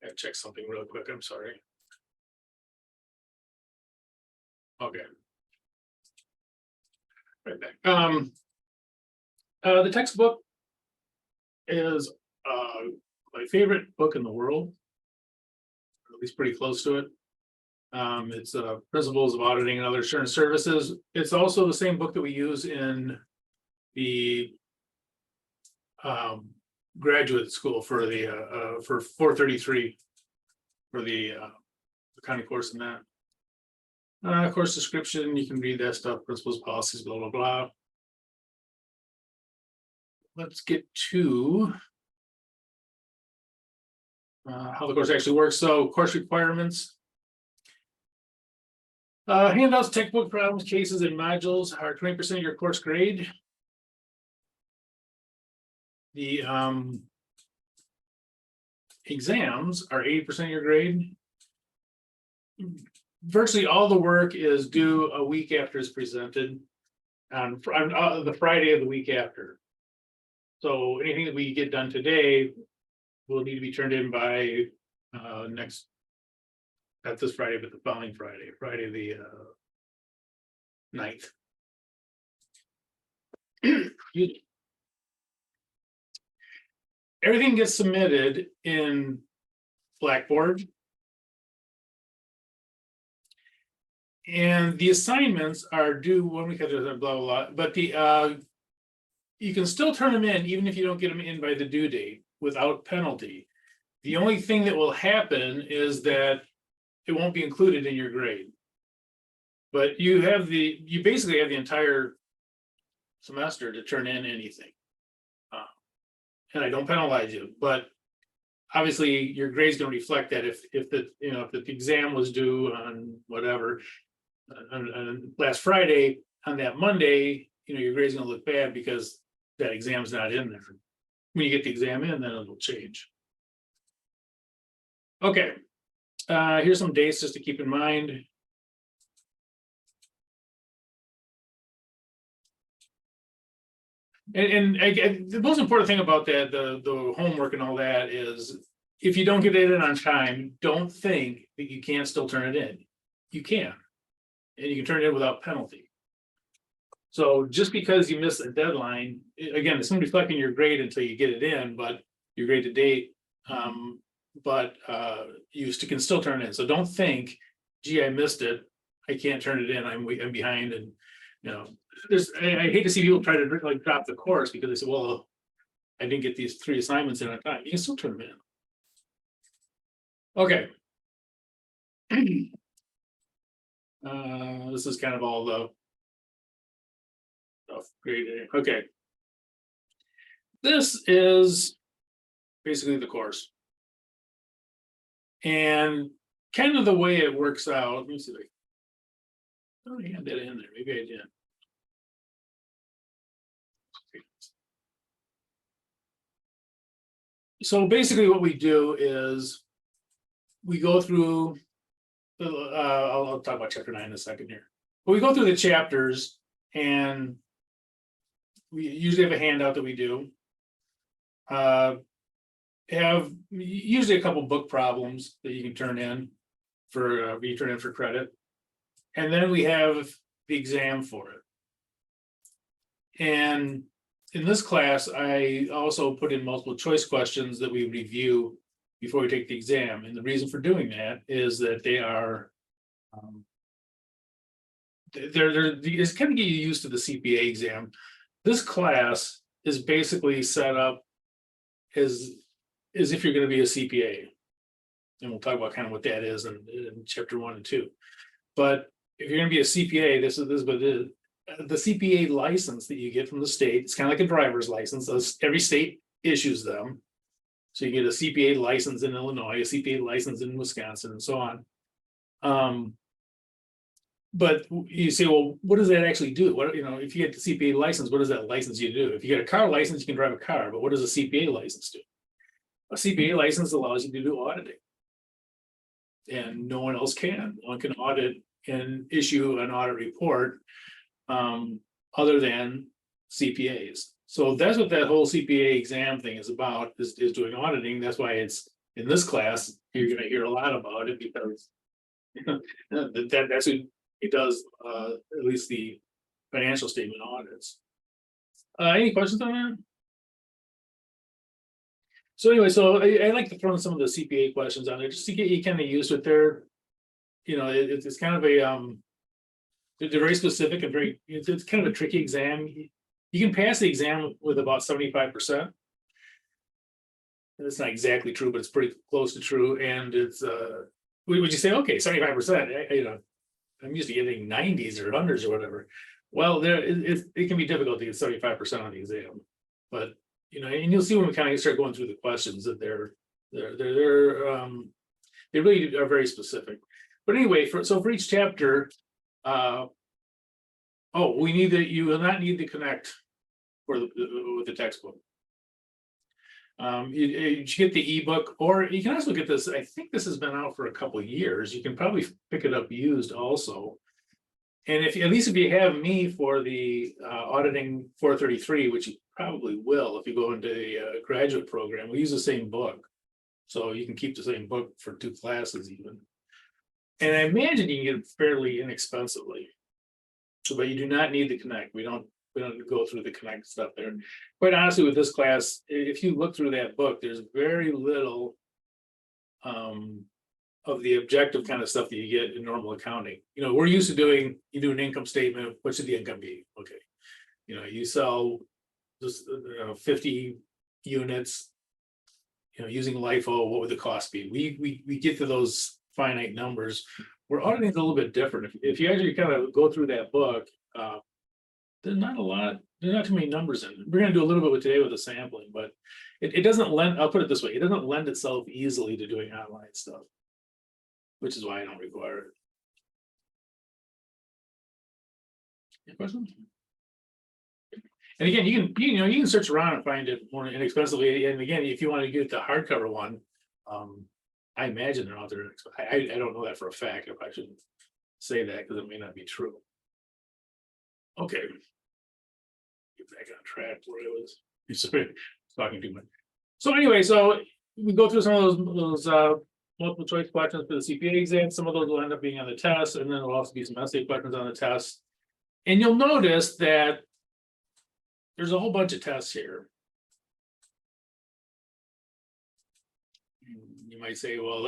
I check something real quick. I'm sorry. Okay. Right back. The textbook is my favorite book in the world, or at least pretty close to it. It's Principles of Auditing and Other Assurance Services. It's also the same book that we use in the graduate school for the for 433 for the accounting course in that. Course description, you can read that stuff, principles, policies, blah, blah, blah. Let's get to how the course actually works. So course requirements. Handouts, textbook problems, cases, and modules are 20% of your course grade. The exams are 80% of your grade. Virtually all the work is due a week after it's presented on the Friday of the week after. So anything that we get done today will need to be turned in by not this Friday, but the following Friday, Friday the 9th. Everything gets submitted in Blackboard. And the assignments are due when we cut it, blah, blah, blah. But the you can still turn them in even if you don't get them in by the due date without penalty. The only thing that will happen is that it won't be included in your grade. But you basically have the entire semester to turn in anything. And I don't penalize you, but obviously your grade's going to reflect that if the exam was due on whatever on last Friday, on that Monday, your grade's going to look bad because that exam's not in there. When you get the exam in, then it'll change. Okay, here's some dates just to keep in mind. And the most important thing about that, the homework and all that, is if you don't get it in on time, don't think that you can't still turn it in. You can, and you can turn it in without penalty. So just because you miss a deadline, again, it's not reflecting your grade until you get it in, but your grade to date, you can still turn it in. So don't think, gee, I missed it, I can't turn it in, I'm behind, and I hate to see people try to like drop the course because they say, well, I didn't get these 3 assignments in on time. You can still turn them in. Okay. This is kind of all the stuff. Great. Okay. This is basically the course. And kind of the way it works out. Let me see. I already had that in there. Maybe I did. So basically what we do is we go through, I'll talk about chapter 9 in a second here. But we go through the chapters and we usually have a handout that we do. Have usually a couple book problems that you can turn in for credit. And then we have the exam for it. And in this class, I also put in multiple choice questions that we review before we take the exam. And the reason for doing that is that they are, it's kind of get you used to the CPA exam. This class is basically set up as if you're going to be a CPA. And we'll talk about kind of what that is in chapter 1 and 2. But if you're going to be a CPA, this is what it is. The CPA license that you get from the state, it's kind of like a driver's license. Every state issues them. So you get a CPA license in Illinois, a CPA license in Wisconsin, and so on. But you say, well, what does that actually do? What, if you get the CPA license, what does that license you do? If you get a car license, you can drive a car, but what does a CPA license do? A CPA license allows you to do auditing. And no one else can. One can audit and issue an audit report other than CPAs. So that's what that whole CPA exam thing is about, is doing auditing. That's why it's in this class, you're gonna hear a lot about it because that's who he does, at least the financial statement audits. Any questions on that? So anyway, so I like to throw in some of the CPA questions on there just to get you kind of used to it. They're, it's kind of a, they're very specific and very, it's kind of a tricky exam. You can pass the exam with about 75%. That's not exactly true, but it's pretty close to true. And it's, would you say, okay, 75%, I'm used to getting 90s or 100s or whatever. Well, it can be difficult to get 75% on the exam, but and you'll see when we kind of start going through the questions that they really are very specific. But anyway, for each chapter, you will not need to connect with the textbook. You get the ebook, or you can also get this. I think this has been out for a couple of years. You can probably pick it up used also. And at least if you have me for the auditing 433, which you probably will if you go into a graduate program, we use the same book. So you can keep the same book for 2 classes even. And I imagine you can get it fairly inexpensively. But you do not need the Connect. We don't go through the Connect stuff there. Quite honestly, with this class, if you look through that book, there's very little of the objective kind of stuff that you get in normal accounting. We're used to you do an income statement. What should the income be? Okay. You sell just 50 units, using LIFO, what would the cost be? We get to those finite numbers. Where auditing is a little bit different. If you actually kind of go through that book, there's not too many numbers in it. We're going to do a little bit today with the sampling, but it doesn't lend, I'll put it this way, it doesn't lend itself easily to doing online stuff, which is why I don't require it. Any questions? And again, you can search around and find it more inexpensively. And again, if you want to get the hardcover one, I imagine they're out there. I don't know that for a fact. If I shouldn't say that because it may not be true. Okay, get back on track where I was. Sorry, talking too much. So anyway, so we go through some of those multiple choice questions for the CPA exam. Some of those will end up being on the test, and then there'll also be some essay questions on the test. And you'll notice that there's a whole bunch of tests here. You might say, well,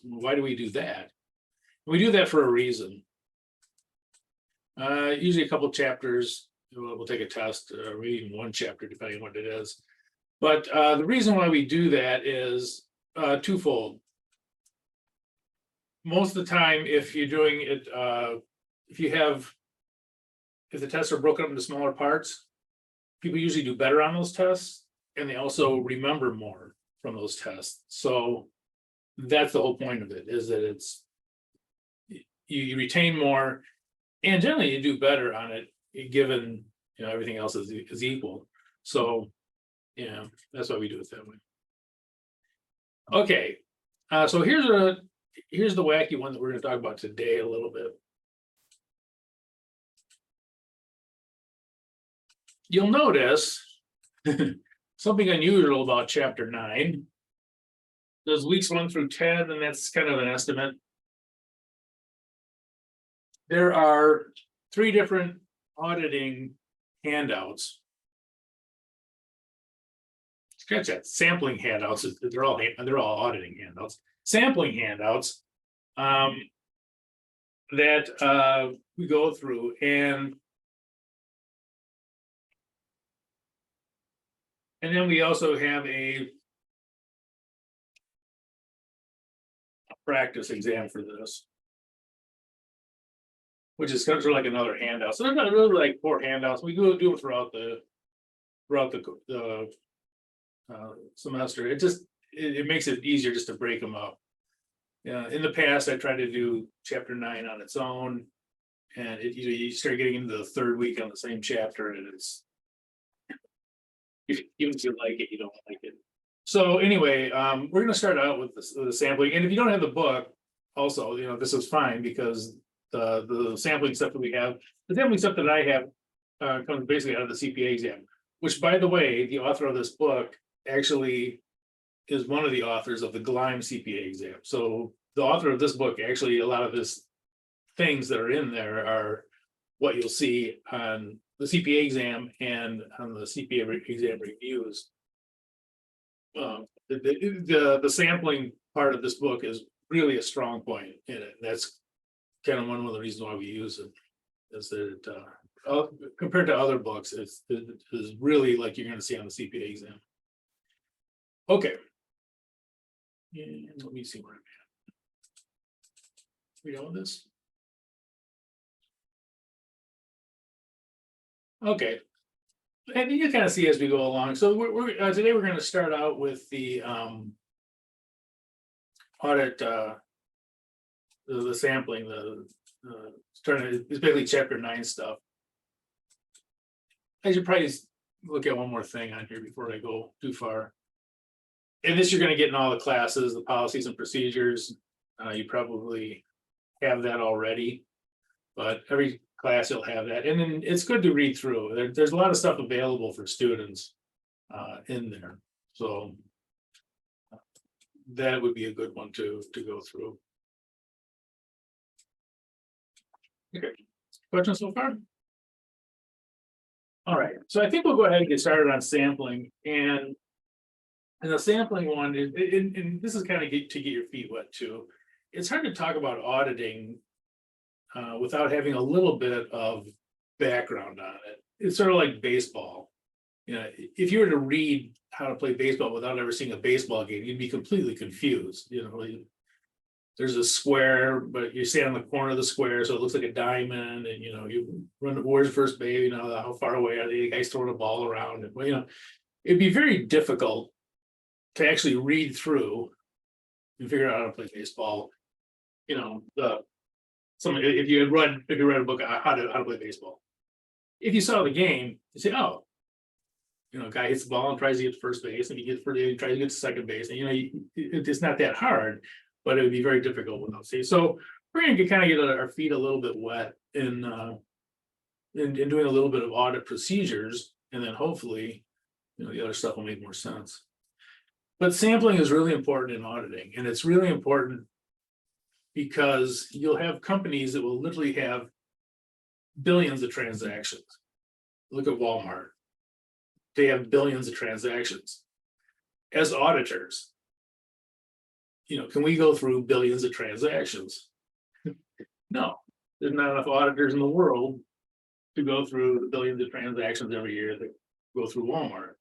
why do we do that? We do that for a reason. Usually a couple chapters, we'll take a test, or even one chapter, depending on what it is. But the reason why we do that is twofold. Most of the time, if you're doing it, if the tests are broken up into smaller parts, people usually do better on those tests, and they also remember more from those tests. So that's the whole point of it, is that you retain more, and generally you do better on it, given everything else is equal. So that's why we do it that way. Okay, so here's the wacky one that we're going to talk about today a little bit. You'll notice something unusual about chapter 9. Those weeks 1 through 10, and that's kind of an estimate. There are 3 different auditing handouts. Scratch that, sampling handouts. They're all auditing handouts. Sampling handouts that we go through, and then we also have a practice exam for this, which is kind of like another handout. So there's not really like 4 handouts. We do it throughout the semester. It makes it easier just to break them up. In the past, I tried to do chapter 9 on its own, and you start getting into the 3rd week on the same chapter, and it's, even if you like it, you don't like it. So anyway, we're going to start out with the sampling, and if you don't have the book, also, this is fine, because the sampling stuff that we have, the sampling stuff that I have comes basically out of the CPA exam. Which, by the way, the author of this book actually is one of the authors of the GLIME CPA exam. So the author of this book, actually, a lot of this things that are in there are what you'll see on the CPA exam and on the CPA exam reviews. The sampling part of this book is really a strong point in it. That's kind of one of the reasons why we use it, is that compared to other books, it is really like you're going to see on the CPA exam. Okay. And let me see where I'm at. We done with this? Okay. And you kind of see as we go along. So today we're going to start out with the audit, the sampling, it's basically chapter 9 stuff. I should probably look at one more thing on here before I go too far. And this you're going to get in all the classes, the policies and procedures. You probably have that already, but every class you'll have that. And then it's good to read through. There's a lot of stuff available for students in there. So that would be a good one to go through. Okay, questions so far? All right, so I think we'll go ahead and get started on sampling. And the sampling one, and this is kind of to get your feet wet too. It's hard to talk about auditing without having a little bit of background on it. It's sort of like baseball. You know, if you were to read how to play baseball without ever seeing a baseball game, you'd be completely confused. You know, there's a square, but you stand on the corner of the square, so it looks like a diamond, and you know, you run towards first base. You know, how far away are they? The guys throwing a ball around, and well, you know, it'd be very difficult to actually read through and figure out how to play baseball. You know, if you read a book on how to play baseball, if you saw the game, you say, oh, you know, a guy hits the ball and tries to get to first base, and he tries to get to second base, and you know, it's not that hard, but it would be very difficult without seeing. So we're going to kind of get our feet a little bit wet in doing a little bit of audit procedures, and then hopefully, you know, the other stuff will make more sense. But sampling is really important in auditing, and it's really important because you'll have companies that will literally have billions of transactions. Look at Walmart. They have billions of transactions. As auditors, you know, can we go through billions of transactions? No, there's not enough auditors in the world to go through the billions of transactions every year that go through Walmart.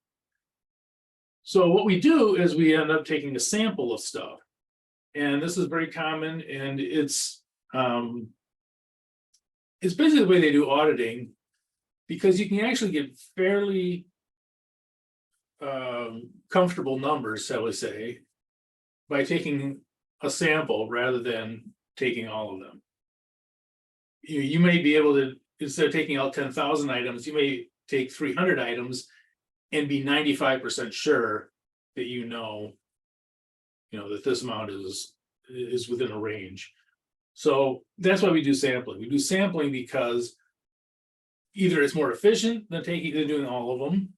So what we do is we end up taking a sample of stuff. And this is very common, and it's basically the way they do auditing, because you can actually get fairly comfortable numbers, shall we say, by taking a sample rather than taking all of them. You may be able to, instead of taking out 10,000 items, you may take 300 items and be 95% sure that you know that this amount is within a range. So that's why we do sampling. We do sampling because either it's more efficient than doing all of them,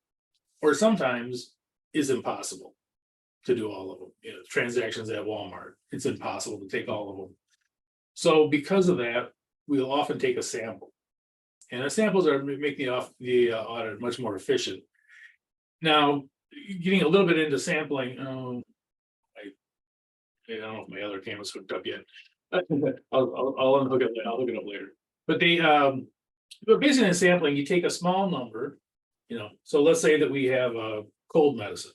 or sometimes is impossible to do all of them. You know, transactions at Walmart, it's impossible to take all of them. So because of that, we'll often take a sample, and the samples make the audit much more efficient. Now, getting a little bit into sampling, I don't know if my other camera's hooked up yet. I'll unhook it. I'll hook it up later. But but basically in sampling, you take a small number, you know. So let's say that we have a cold medicine.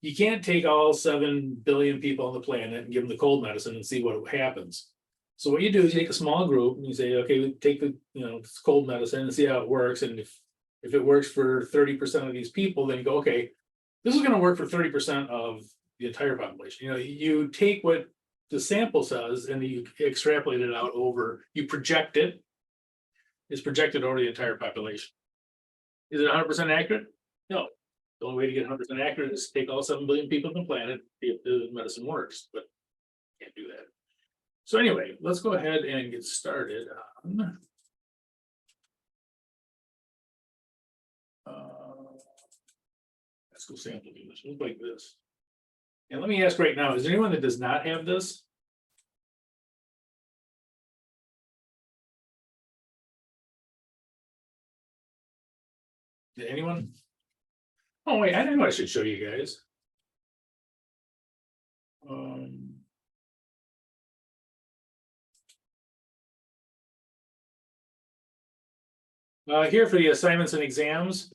You can't take all 7 billion people on the planet and give them the cold medicine and see what happens. So what you do is you take a small group and you say, okay, we take the cold medicine and see how it works. And if it works for 30% of these people, then you go, okay, this is going to work for 30% of the entire population. You know, you take what the sample says and you extrapolate it out over, you project it. It's projected over the entire population. Is it 100% accurate? No. The only way to get 100% accurate is to take all 7 billion people on the planet, see if the medicine works, but can't do that. So anyway, let's go ahead and get started on let's go sample this. Look like this. And let me ask right now, is there anyone that does not have this? Anyone? Oh, wait, I know I should show you guys. Here for the assignments and exams,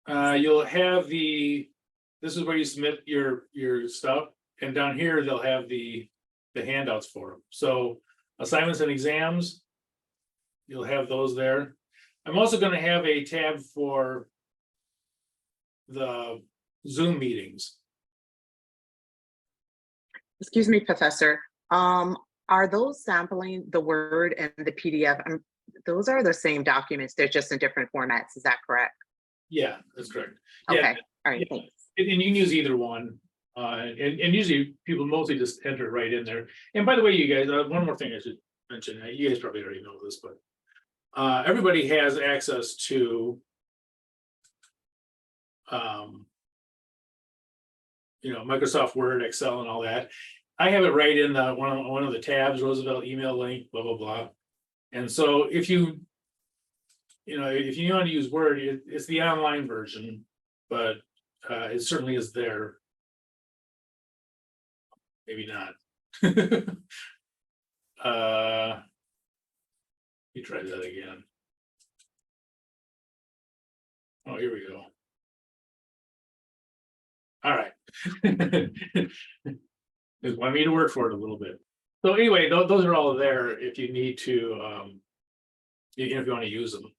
you'll have this is where you submit your stuff, and down here they'll have the handouts for them. So assignments and exams, you'll have those there. I'm also going to have a tab for the Zoom meetings. Excuse me, Professor. Are those sampling the Word and the PDF? Those are the same documents, they're just in different formats. Is that correct? Yeah, that's correct. Okay, Yeah, all right, yeah. thanks. And you can use either one. And usually people mostly just enter it right in there. And by the way, you guys, one more thing I should mention, you guys probably already know this, but everybody has access to Microsoft Word, Excel, and all that. I have it right in the one of the tabs, Roosevelt email link, blah, blah, blah. And so if you want to use Word, it's the online version, but it certainly is there. Maybe not. You try that again. Oh, here we go. All right. Just want me to work for it a little bit. So anyway, those are all there if you need to, if you want to use them.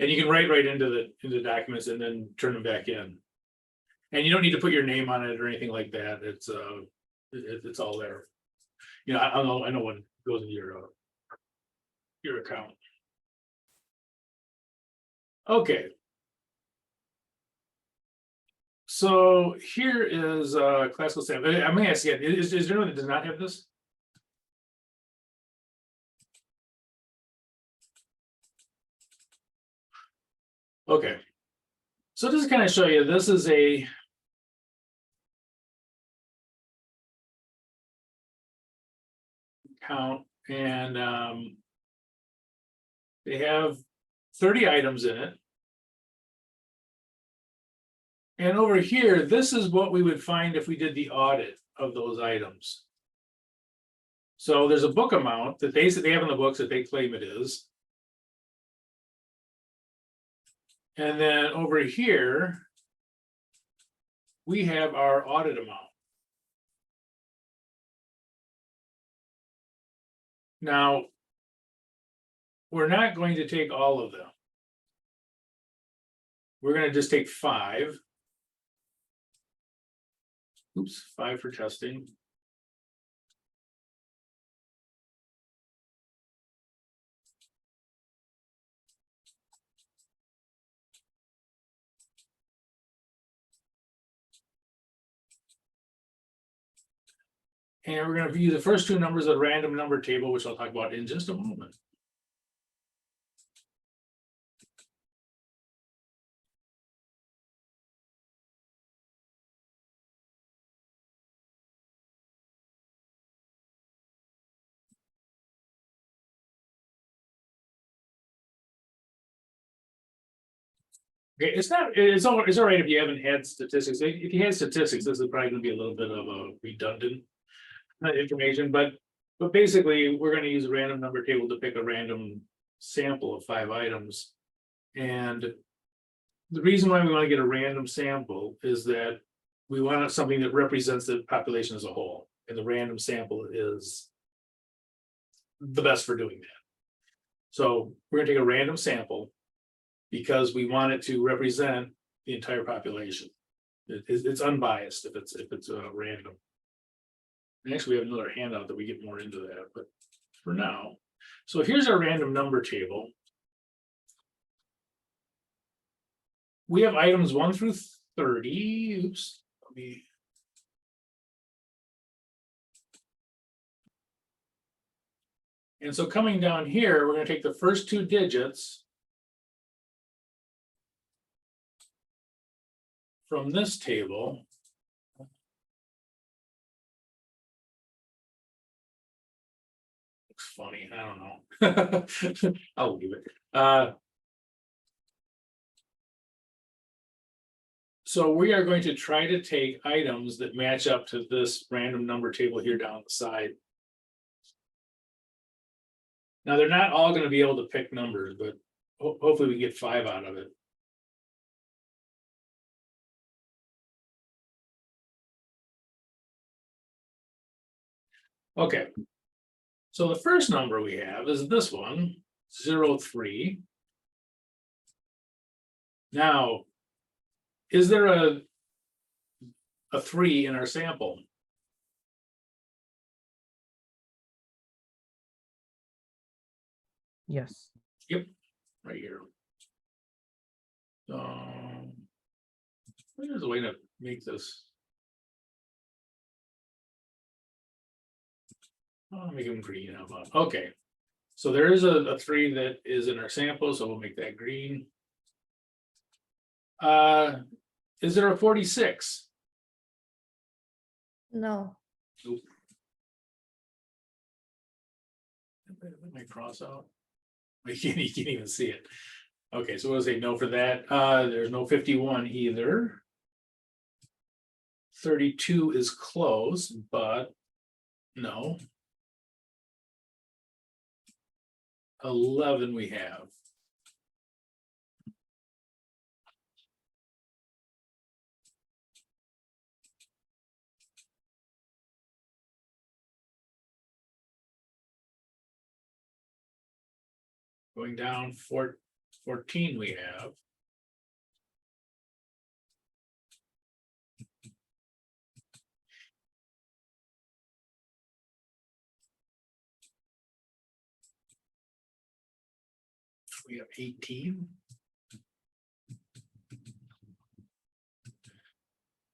And you can write right into the documents and then turn them back in. And you don't need to put your name on it or anything like that. It's all there. I know what goes in your account. Okay. So here is classical sample. I'm gonna ask again, is there anyone that does not have this? Okay. So just to kind of show you, this is a count, and they have 30 items in it. And over here, this is what we would find if we did the audit of those items. So there's a book amount that they have in the books that they claim it is. And then over here, we have our audit amount. Now, we're not going to take all of them. We're going to just take 5. Oops, 5 for testing. And we're going to view the first 2 numbers of the random number table, which I'll talk about in just a moment. Okay, it's all right if you haven't had statistics. If you had statistics, this is probably going to be a little bit of a redundant information, but basically we're going to use a random number table to pick a random sample of 5 items. And the reason why we want to get a random sample is that we want something that represents the population as a whole, and the random sample is the best for doing that. So we're going to take a random sample because we want it to represent the entire population. It's unbiased if it's random. And actually, we have another handout that we get more into that, but for now. So here's our random number table. We have items 1 through 30. Oops, let me. And so coming down here, we're going to take the first 2 digits from this table looks funny. I don't know. I'll leave it. So we are going to try to take items that match up to this random number table here down the side. Now, they're not all going to be able to pick numbers, but hopefully we get 5 out of it. Okay. So the first number we have is this one, 03. Now, is there a 3 in our sample? Yes. Right here. There's a way to make this. I'll make them green. How about? Okay. So there is a 3 that is in our sample, so we'll make that green. Is there a 46? No. Nope. Let me cross out. You can't even see it. Okay, so we'll say no for that. There's no 51 either. 32 is close, but no. 11 we have. Going down 14 we have. We have 18.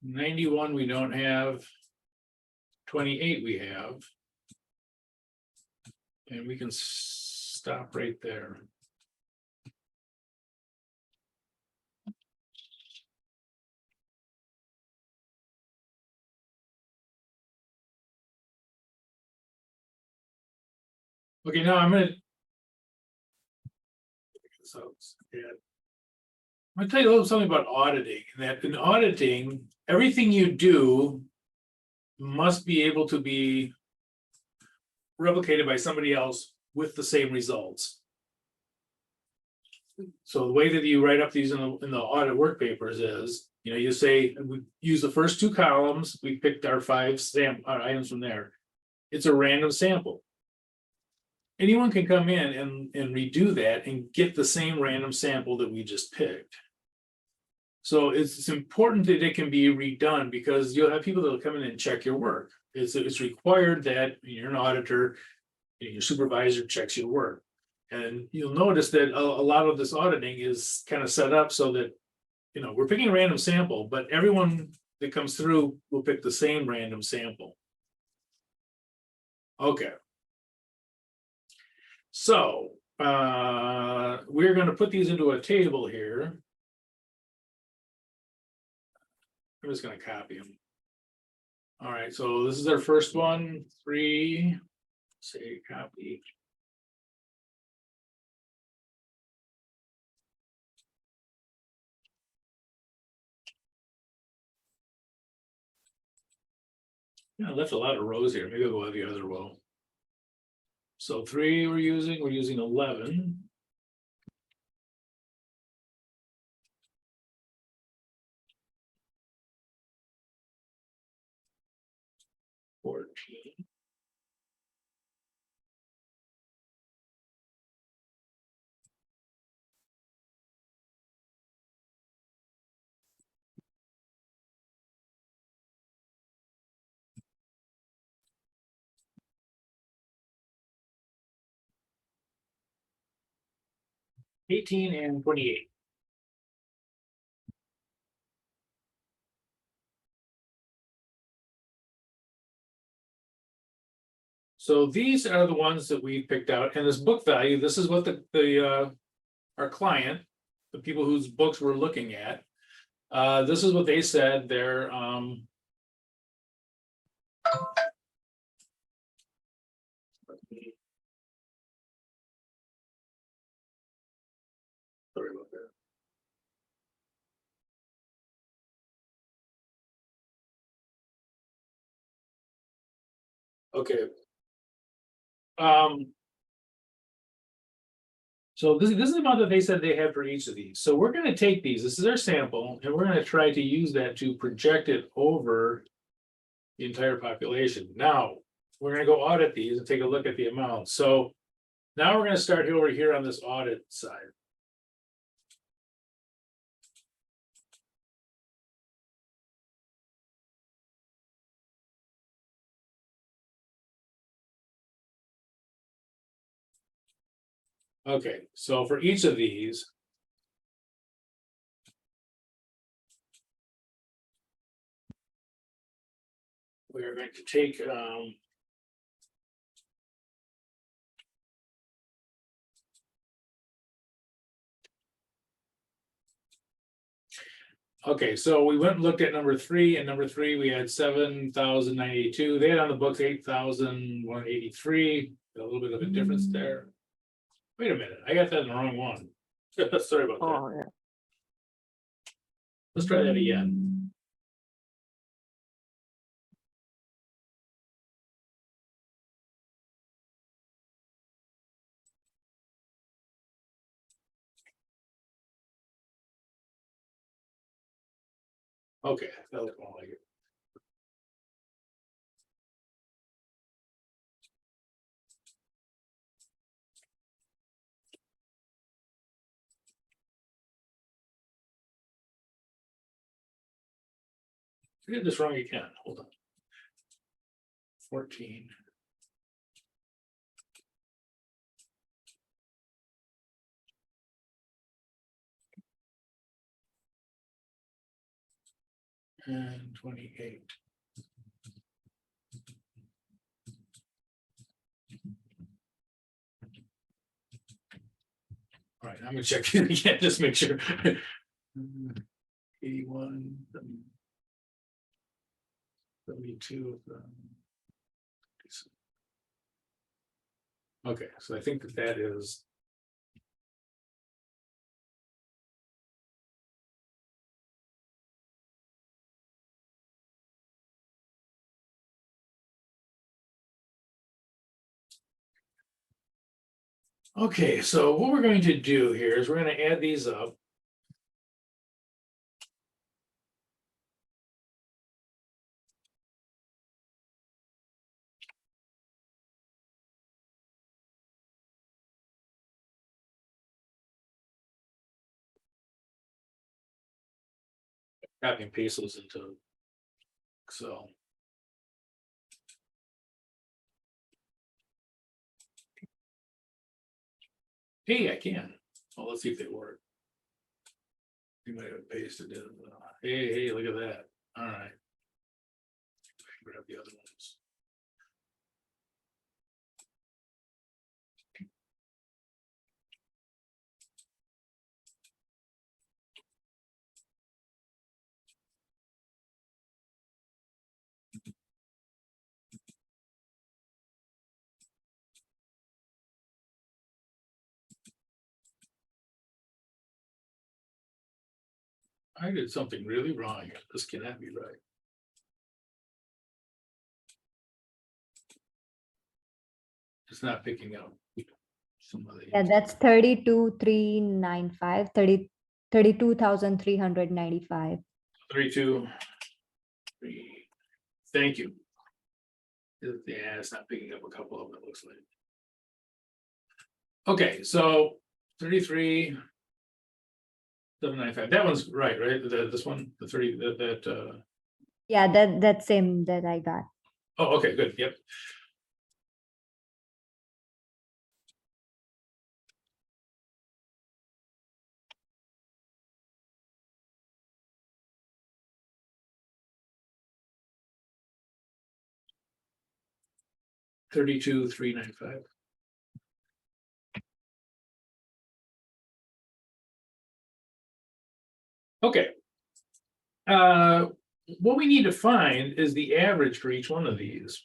91 we don't have. 28 we have. And we can stop right there. Okay, now I'm gonna. So, yeah. I'm gonna tell you a little something about auditing, and that in auditing, everything you do must be able to be replicated by somebody else with the same results. So the way that you write up these in the audit work papers is, you say, we use the first 2 columns, we picked our 5 items from there. It's a random sample. Anyone can come in and redo that and get the same random sample that we just picked. So it's important that it can be redone, because you'll have people that will come in and check your work. It's required that you're an auditor, your supervisor checks your work. And you'll notice that a lot of this auditing is kind of set up so that, we're picking a random sample, but everyone that comes through will pick the same random sample. Okay. So we're going to put these into a table here. I'm just going to copy them. All right, so this is our first one, 3. Say copy. Yeah, I left a lot of rows here. Maybe I'll go with the other row. So 3 we're using 11. $14. $18 and $28. So these are the ones that we picked out, and this book value, this is what our client, the people whose books we're looking at, this is what they said their Okay. So this is the amount that they said they had for each of these. So we're gonna take these, this is our sample, and we're gonna try to use that to project it over the entire population. Now, we're gonna go audit these and take a look at the amount. So now we're gonna start over here on this audit side. Okay, so for each of these. We are going to take, okay, so we went and looked at number 3, and number 3, we had 7,982. They had on the books 8,183. A little bit of a difference there. Wait a minute, I got that in the wrong one. Sorry about that. Oh, yeah. Let's try that again. Okay, that looks more like it. I did this wrong again. Hold on. 14. And 28. All right, I'm gonna check it again, just make sure. 81, 72. Okay, so I think that is. Okay, so what we're going to do here is we're going to add these up. Copy and paste those into Excel. Hey, I can. Well, let's see if they work. You might have pasted it. Hey, look at that. All right. Grab the other ones. I did something really wrong here. This cannot be right. It's not picking up. Some of the. Yeah, that's 32,395, 32,395. 32. 3. Thank you. Yeah, it's not picking up a couple of them, it looks like. Okay, so 33. 795. That one's right? This one, the 30, Yeah, that's same that I got. oh, okay, good. Yep. $32,395. Okay. What we need to find is the average for each one of these.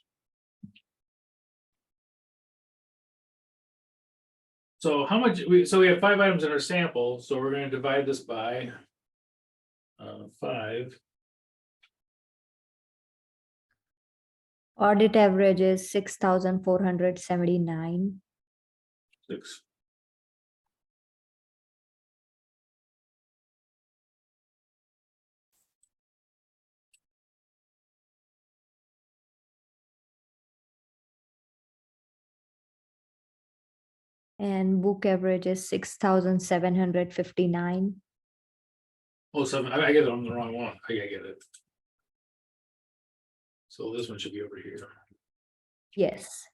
So how much so we have 5 items in our sample, so we're going to divide this by 5. Audit average is 6,479. 6. And book average is 6,759. Oh, 7. I get it on the wrong one. I get it. So this one should be over here. Yes.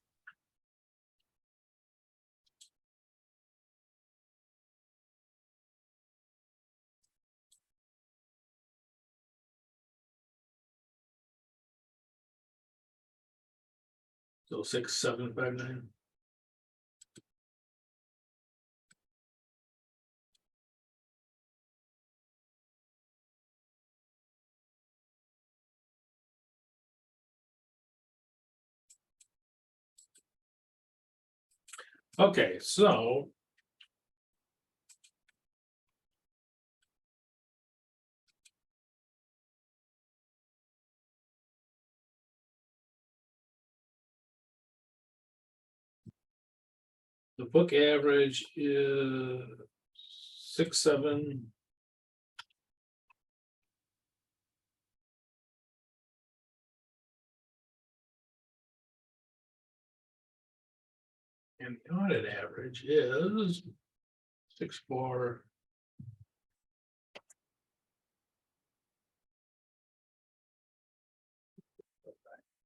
So 6,759. Okay, so the book average is 6,7. And the audit average is 6,4.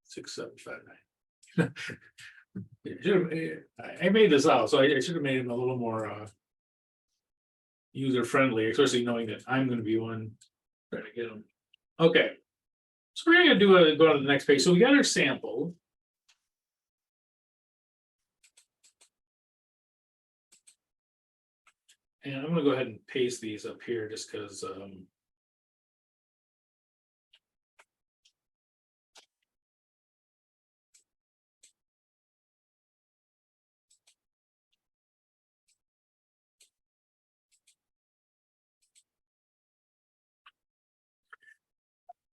6,759. I made this out, so I should have made him a little more user friendly, especially knowing that I'm going to be one trying to get them. Okay, so we're going to go to the next page. So we got our sample. And I'm going to go ahead and paste these up here just because.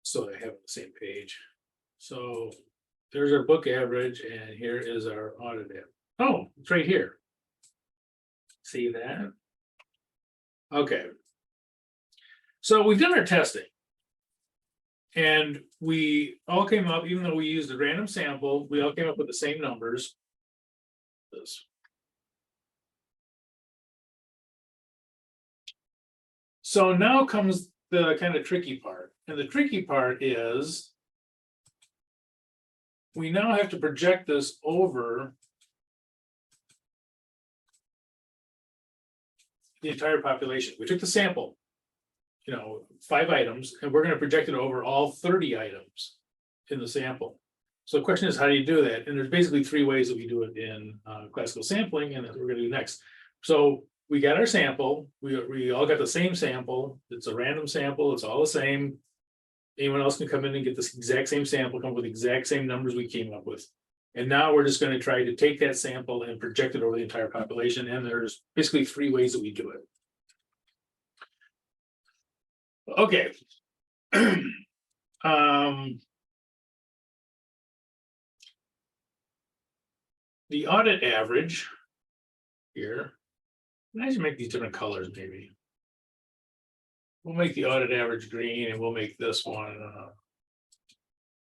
So I have the same page. So there's our book average, and here is our audit average. Oh, it's right here. See that? Okay. So we've done our testing. And we all came up, even though we used a random sample, we all came up with the same numbers. This. So now comes the kind of tricky part. And the tricky part is we now have to project this over the entire population. We took the sample, 5 items, and we're going to project it over all 30 items in the sample. So the question is, how do you do that? And there's basically 3 ways that we do it in classical sampling, and that's what we're going to do next. So we got our sample. We all got the same sample. It's a random sample. It's all the same. Anyone else can come in and get this exact same sample, come up with the exact same numbers we came up with. And now we're just going to try to take that sample and project it over the entire population. And there's basically 3 ways that we do it. Okay. The audit average here. I should make these different colors, maybe. We'll make the audit average green, and we'll make this one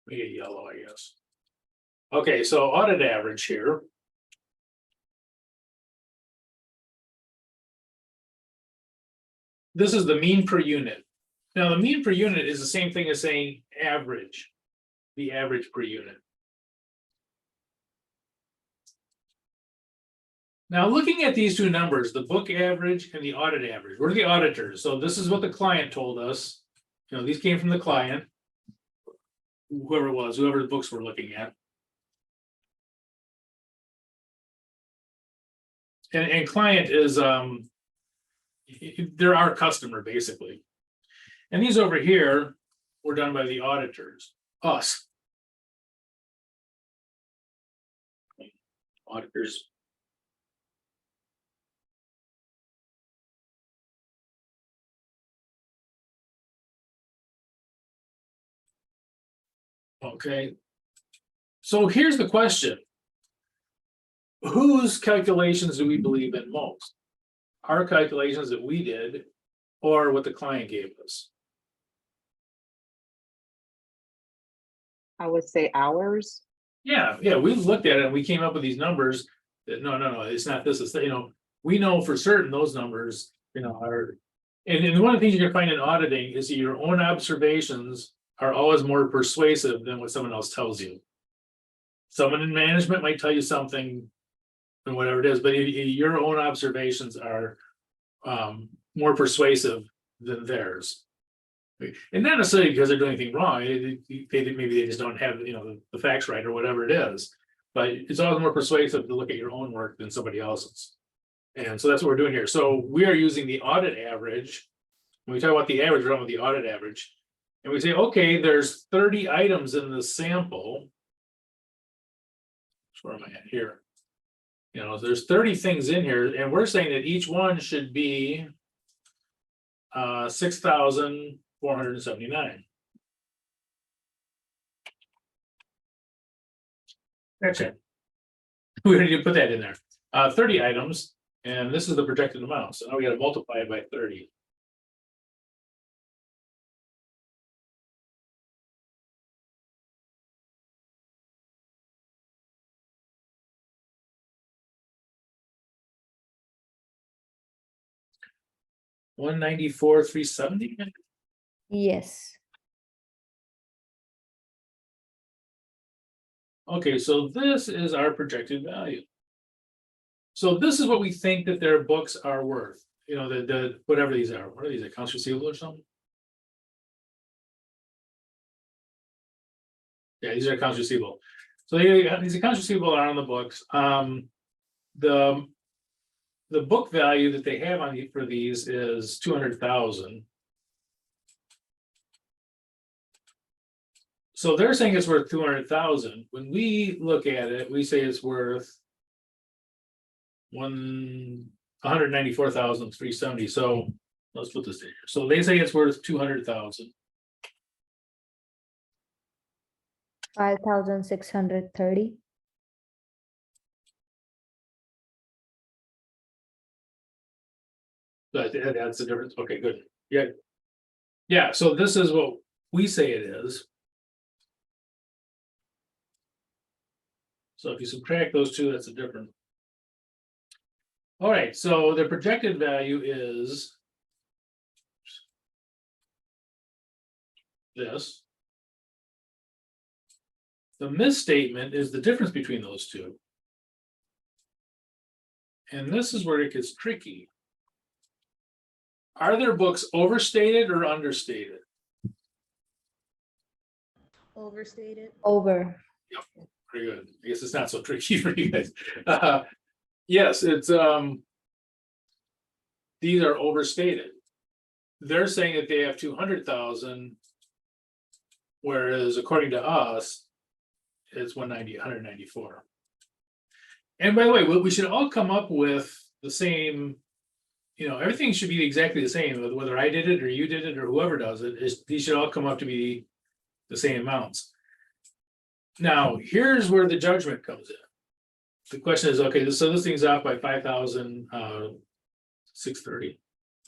make it yellow, I guess. Okay, so audit average here. This is the mean per unit. Now, the mean per unit is the same thing as saying average, the average per unit. Now, looking at these 2 numbers, the book average and the audit average, we're the auditors. So this is what the client told us. These came from the client, whoever it was, whoever the books we're looking at. And client is, they're our customer, basically. And these over here were done by the auditors, us. Auditors. Okay. So here's the question. Whose calculations do we believe in most? Our calculations that we did, or what the client gave us? I would say hours. Yeah, we looked at it and we came up with these numbers that no, it's not this, it's, we know for certain those numbers, are. And one of the things you're gonna find in auditing is that your own observations are always more persuasive than what someone else tells you. Someone in management might tell you something and whatever it is, but your own observations are more persuasive than theirs. And not necessarily because they're doing anything wrong, maybe they just don't have, the facts right or whatever it is. But it's always more persuasive to look at your own work than somebody else's. And so that's what we're doing here. So we are using the audit average. When we talk about the average, we're talking about the audit average. And we say, okay, there's 30 items in the sample. Where am I at here? There's 30 things in here, and we're saying that each one should be 6,479. That's it. We need to put that in there. 30 items, and this is the projected amount. So now we got to multiply it by 30. $194,370. Yes. Okay, so this is our projected value. So this is what we think that their books are worth. The whatever these are. What are these, accounts receivable or something? Yeah, these are accounts receivable. So these accounts receivable are on the books. The book value that they have for these is 200,000. So they're saying it's worth 200,000. When we look at it, we say it's worth 194,370. So let's put this in here. So they say it's worth 200,000. 5,630. That's the difference. Okay, good. Yeah. So this is what we say it is. So if you subtract those two, that's a different. All right, so the projected value is this. The misstatement is the difference between those two. And this is where it gets tricky. Are their books overstated or understated? Overstated. Over. Yep, pretty good. I guess it's not so tricky for you guys. Yes, it's these are overstated. They're saying that they have 200,000, whereas according to us, it's 194. And by the way, we should all come up with the same. Everything should be exactly the same, whether I did it or you did it or whoever does it. These should all come up to be the same amounts. Now, here's where the judgment comes in. The question is, okay, so this thing's off by 5,630.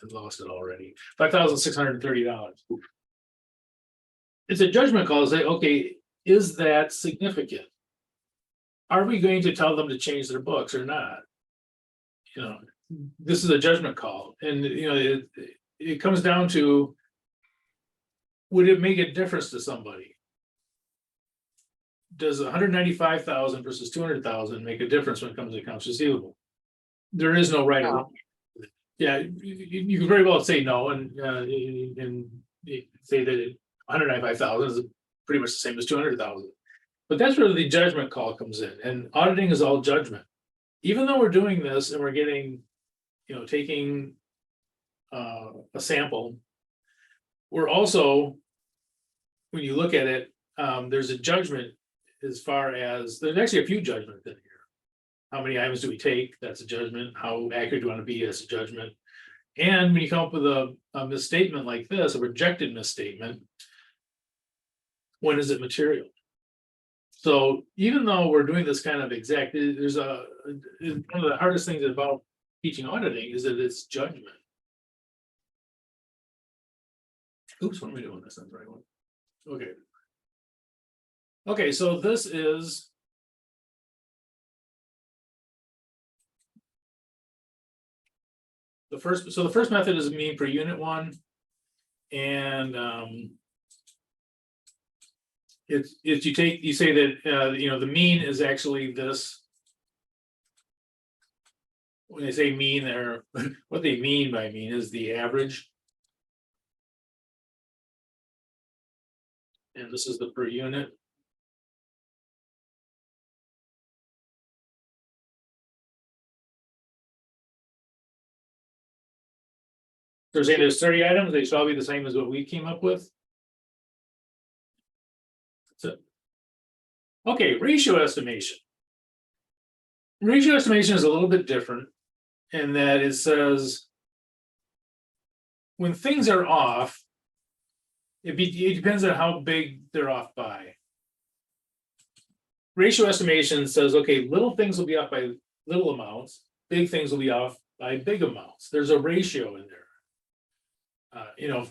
I lost it already. $5,630. It's a judgment call to say, okay, is that significant? Are we going to tell them to change their books or not? This is a judgment call, and it comes down to, would it make a difference to somebody? Does 195,000 versus 200,000 make a difference when it comes to accounts receivable? There is no right or wrong. Yeah, you can very well say no, and say that 195,000 is pretty much the same as 200,000. But that's where the judgment call comes in, and auditing is all judgment. Even though we're doing this and we're getting, taking a sample, we're also, when you look at it, there's a judgment as far as, there's actually a few judgments in here. How many items do we take? That's a judgment. How accurate do you want to be? That's a judgment. And when you come up with a misstatement like this, a rejected misstatement, when is it material? So even though we're doing this kind of exact, there's one of the hardest things about teaching auditing is that it's judgment. Oops, what am I doing? That's not the right one. Okay. Okay, so this is. The first method is mean per unit one. And it's you say that you know, the mean is actually this. When they say mean, they're what they mean by mean is the average. And this is the per unit. They're saying there's 30 items, they should all be the same as what we came up with. That's it. Okay, ratio estimation. Ratio estimation is a little bit different in that it says when things are off, it depends on how big they're off by. Ratio estimation says, okay, little things will be off by little amounts, big things will be off by big amounts. There's a ratio in there. You know,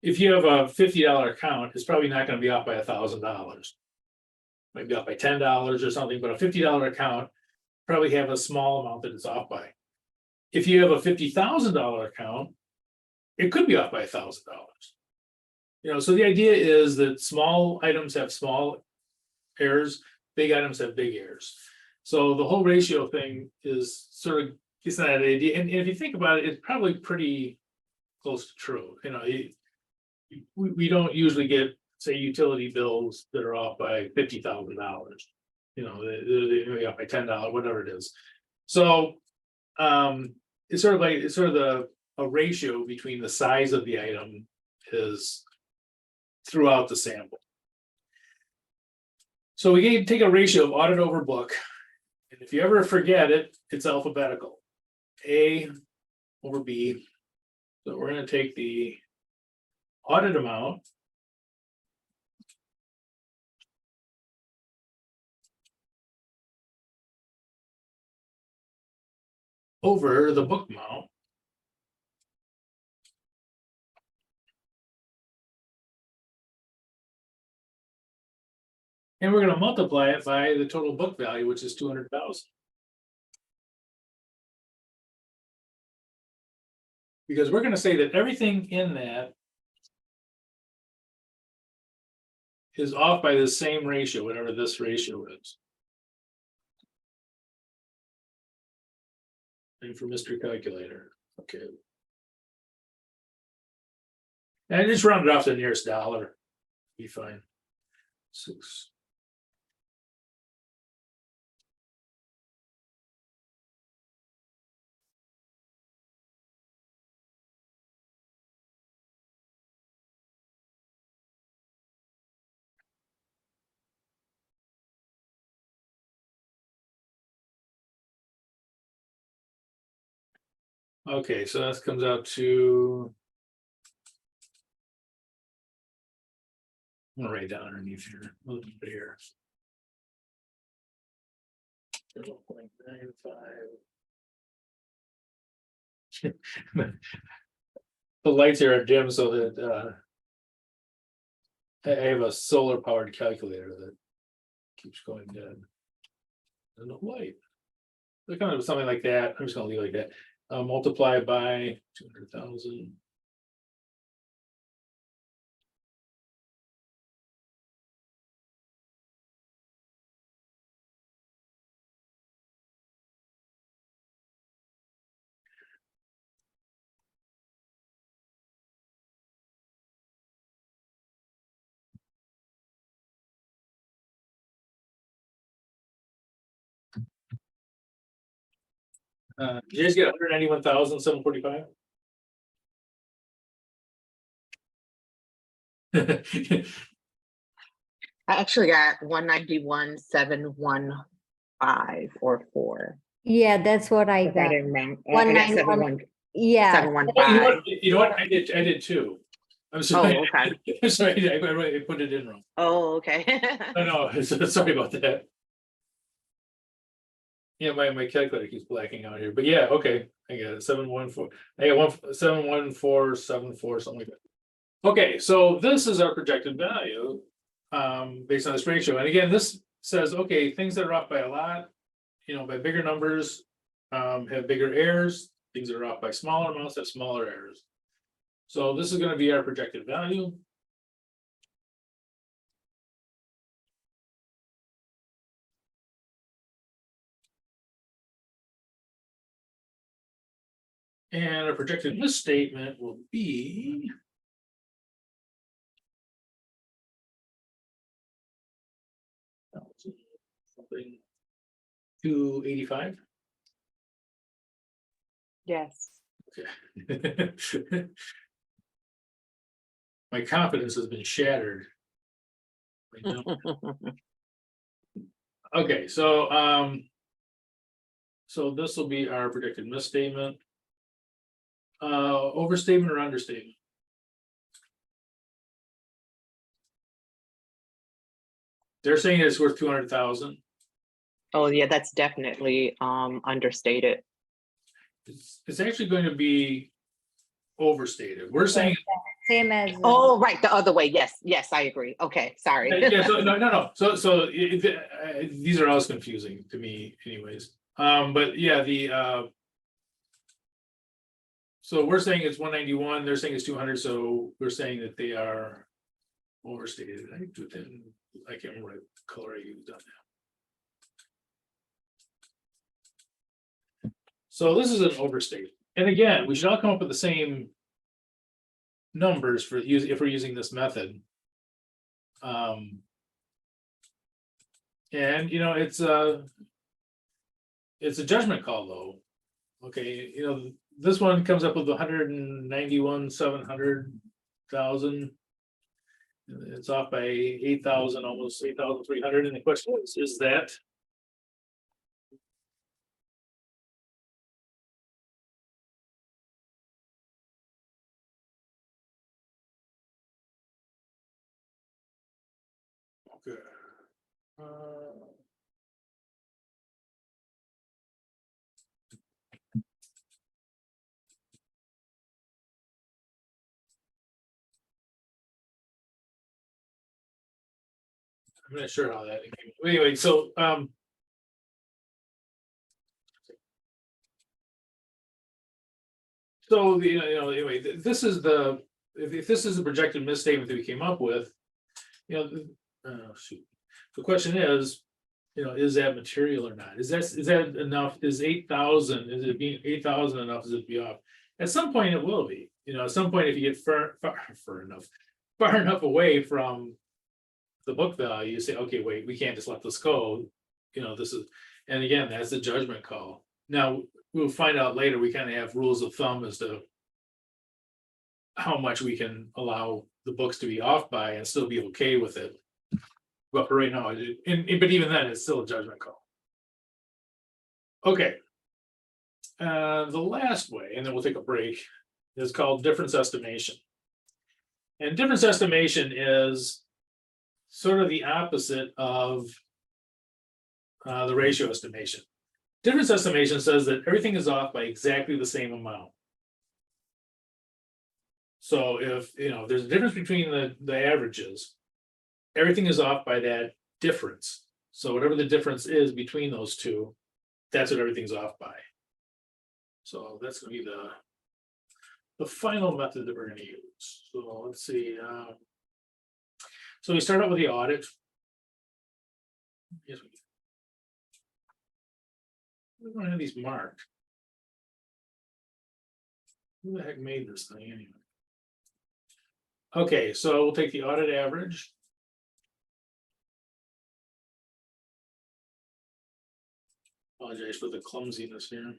if you have a $50 account, it's probably not going to be off by $1,000. Might be off by $10 or something, but a $50 account probably have a small amount that it's off by. If you have a $50,000 account, it could be off by $1,000. You know, so the idea is that small items have small errors, big items have big errors. So the whole ratio thing is sort of, it's not an idea. And if you think about it, it's probably pretty close to true. You know, we don't usually get, say, utility bills that are off by $50,000. You know, they're off by $10, whatever it is. So it's sort of a ratio between the size of the item is throughout the sample. So we can take a ratio of audit over book. And if you ever forget it, it's alphabetical. A over B. So we're going to take the audit amount over the book amount. And we're going to multiply it by the total book value, which is 200,000. Because we're going to say that everything in that is off by the same ratio, whatever this ratio is. And for Mr. Calculator, okay. And I just round it off to the nearest dollar. Be fine. 6. Okay, so that comes out to. I'm gonna write down underneath here, a little bit here. 0.95. The lights here are dim so that I have a solar powered calculator that keeps going dead. And the light. So kind of something like that. I'm just gonna leave it like that. Multiply by 200,000. Did you guys get 191,745? I actually got 191,715 or 4. Yeah, that's what I I got. didn't remember. I got 191. 71. Yeah. 715. You know what? I did too. I'm sorry. Oh, okay. I'm sorry, I put it in wrong. Oh, okay. I know, sorry about that. Yeah, my calculator keeps blacking out here, but yeah, okay, I got it, 714, I got 71474, something like that. Okay, so this is our projected value, based on this ratio, and again, this says, okay, things that are off by a lot, by bigger numbers, have bigger errors, things that are off by smaller amounts have smaller errors. So this is gonna be our projected value. And our projected misstatement will be. Something 285. Yes. Okay. My confidence has been shattered. I know. Okay, so this will be our predicted misstatement. Overstatement or understatement? They're saying it's worth 200,000. Oh, yeah, that's definitely understated. It's actually going to be overstated. We're saying. Same as. Oh, right, the other way. Yes, yes, I agree. Okay, sorry. Yeah, so no. So these are always confusing to me anyways. But yeah, so we're saying it's 191, they're saying it's 200, so we're saying that they are overstated. I do it in, I can't remember what color I used on that. So this is an overstate. And again, we should all come up with the same numbers for if we're using this method. And it's a judgment call though. Okay, this one comes up with 191,700,000. It's off by 8,000, almost 8,300. And the question is that. Okay. I'm not sure how that came. Anyway, so anyway, this is if this is the projected misstatement that we came up with, shoot. The question is, is that material or not? Is that enough? Is 8,000? Is it being 8,000 enough? Is it be off? At some point, it will be. At some point, if you get far enough away from the book value, you say, okay, wait, we can't just let this go. This is, and again, that's a judgment call. Now we'll find out later. We kind of have rules of thumb as to how much we can allow the books to be off by and still be okay with it. But for right now, but even then, it's still a judgment call. Okay. The last way, and then we'll take a break, is called difference estimation. And difference estimation is sort of the opposite of the ratio estimation. Difference estimation says that everything is off by exactly the same amount. So if there's a difference between the averages, everything is off by that difference. So whatever the difference is between those two, that's what everything's off by. So that's going to be the final method that we're going to use. So let's see. So we start out with the audit. Yes, we don't have these marked. Who the heck made this thing anyway? Okay, so we'll take the audit average. Apologize for the clumsiness here.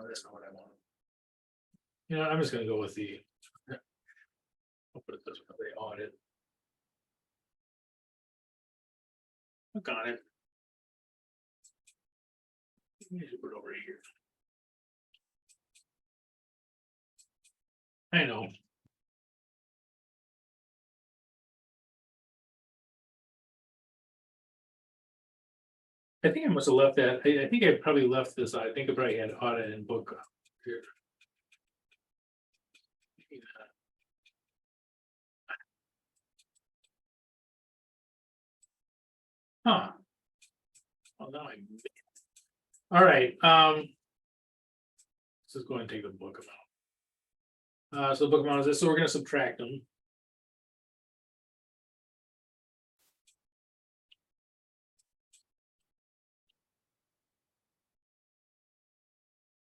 That's not what I want. I'm just going to go with the. I'll put it this way: the audit. Click on it. Let me just put it over here. I know. I think I must have left that, I think I probably left this, I think I probably had audit and book here. Huh. Well, now I. All right, let's just go ahead and take the book amount. So the book amount is this, so we're gonna subtract them.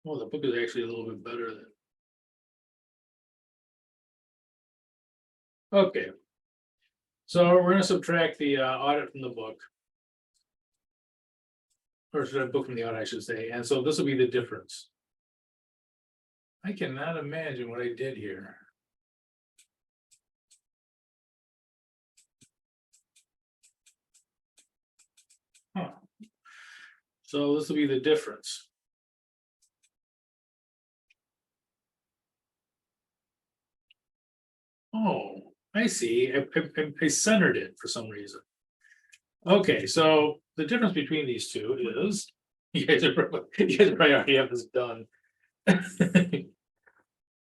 Well, the book is actually a little bit better than. Okay. So we're gonna subtract the audit from the book. Or should I book from the audit, I should say, and so this will be the difference. I cannot imagine what I did here. Huh. So this will be the difference. Oh, I see. I centered it for some reason. Okay, so the difference between these two is, you guys probably already have this done.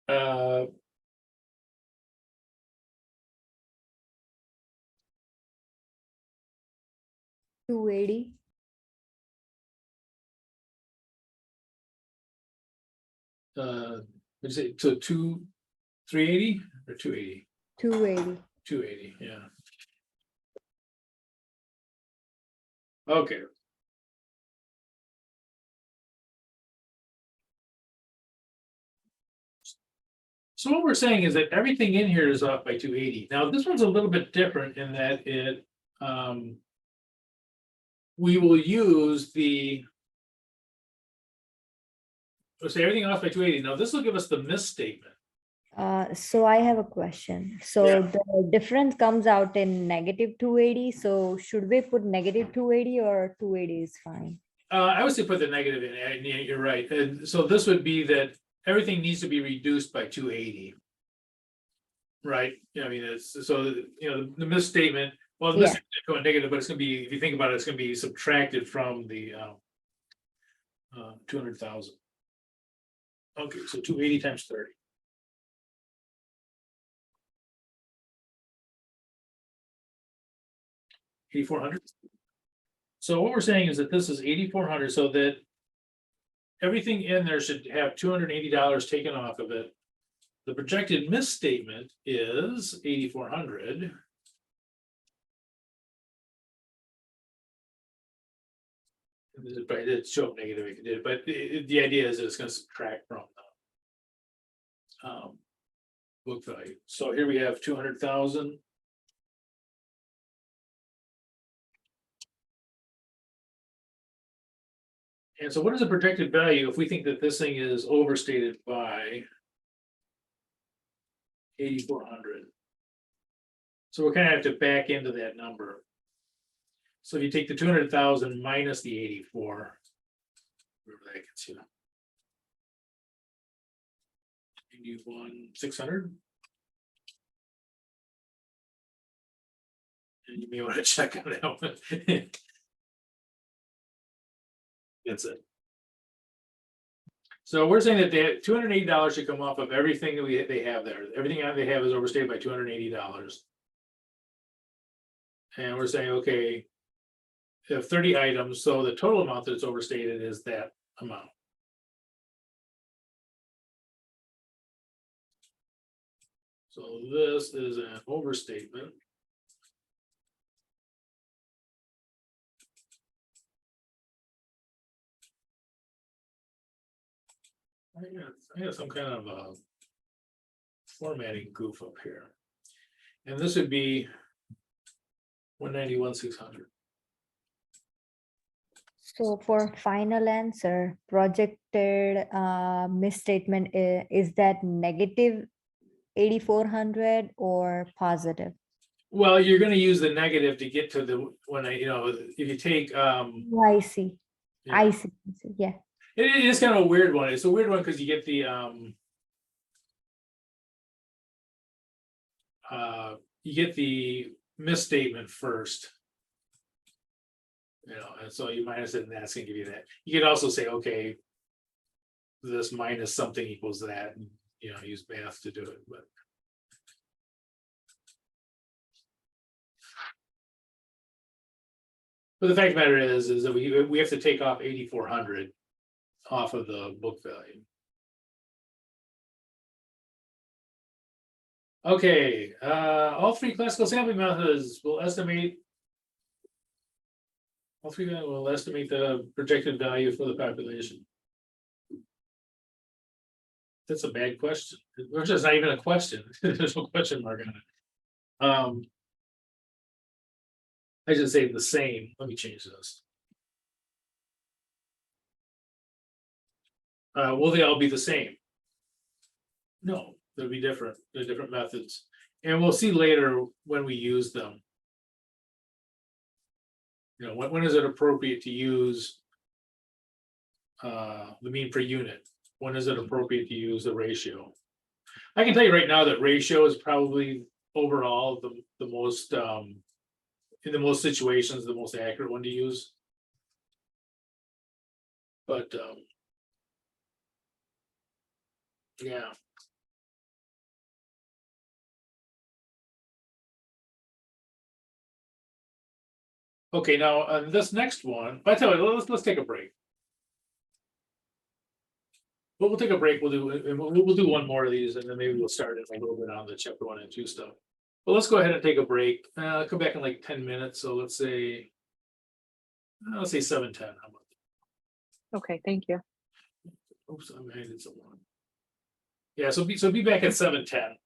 Uh, 280. what'd you say, so 380 or 280? 280. 280, yeah. Okay. So what we're saying is that everything in here is off by 280. Now, this one's a little bit different in that it, we will use the. Let's say everything off by 280. Now, this will give us the misstatement. So I have a question. So Yeah. the difference comes out in negative 280. So should we put negative 280 or 280 is fine? I would say put the negative in, and yeah, you're right. And so this would be that everything needs to be reduced by 280. Right, yeah, I mean, it's, so, you know, the misstatement, well, the Yeah. misstatement is going negative, but it's gonna be, if you think about it, it's gonna be subtracted from the 200,000. Okay, so 280 times 30. $8,400. So what we're saying is that this is 8,400, so that everything in there should have $280 taken off of it. The projected misstatement is 8,400. It did show up negative if it did, but the idea is that it's gonna subtract from the book value. So here we have 200,000. And so what is the projected value if we think that this thing is overstated by 8,400? So we're kind of have to back into that number. So if you take the 200,000 minus the 84, wherever that gets you. 81,600. And you may want to check on that one. That's it. So we're saying that they $280 should come off of everything that they have there. Everything that they have is overstated by $280. And we're saying, okay, they have 30 items, so the total amount that's overstated is that amount. So this is an overstatement. I got some kind of a formatting goof up here. And this would be 191,600. So for final answer, projected misstatement is that negative 8,400 or positive? Well, you're gonna use the negative to get to the, when I, you know, if you take Oh, I see. yeah. I see. Yeah. It is kind of a weird one. It's a weird one because you get the misstatement first. You know, and so you minus it, and that's gonna give you that. You could also say, okay, this minus something equals that, and you know, use math to do it, but. But the fact of the matter is that we have to take off 8,400 off of the book value. Okay, all three classical sampling methods will estimate. All three will estimate the projected value for the population. That's a bad question. Or just not even a question. There's no question mark on it. I should say the same. Let me change this. Will they all be the same? No, they'll be different. They're different methods. And we'll see later when we use them. You know, when is it appropriate to use the mean per unit? When is it appropriate to use the ratio? I can tell you right now that ratio is probably overall the most in the most situations, the most accurate one to use. But yeah. Okay, now this next one, I tell you, let's take a break. But we'll take a break. We'll do one more of these, and then maybe we'll start it a little bit on the chapter 1 and 2 stuff. But let's go ahead and take a break. Come back in like 10 minutes. So let's say 7:10. How about Okay, thank you. that? Oops, I did someone. Yeah, so be back at 7:10.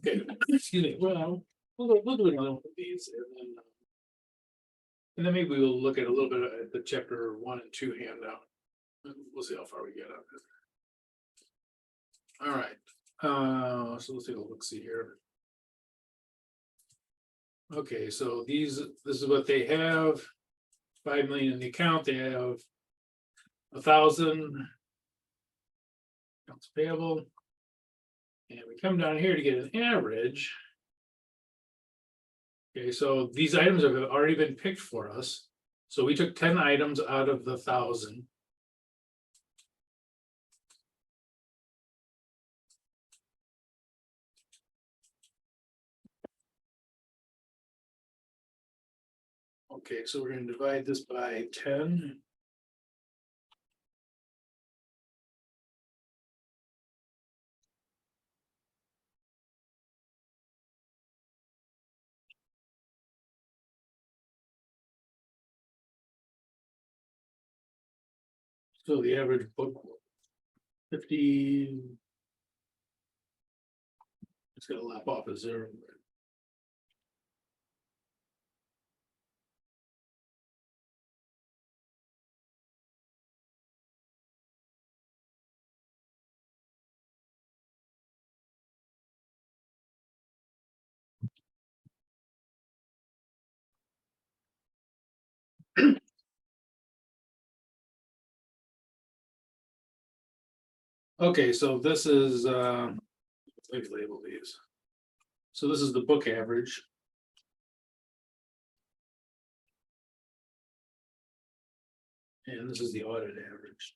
Okay, excuse me, well, we'll do another one of these and then maybe we'll look at a little bit at the chapter 1 and 2 handout. We'll see how far we get on this. All right, so let's take a look, see here. Okay, so this is what they have. 5 million in the account, they have 1,000 accounts payable. And we come down here to get an average. Okay, so these items have already been picked for us. So we took 10 items out of the 1,000. Okay, so we're gonna divide this by 10. So the average book 50. It's gonna lap off a 0. Okay, so this is let's label these. So this is the book average. And this is the audit average.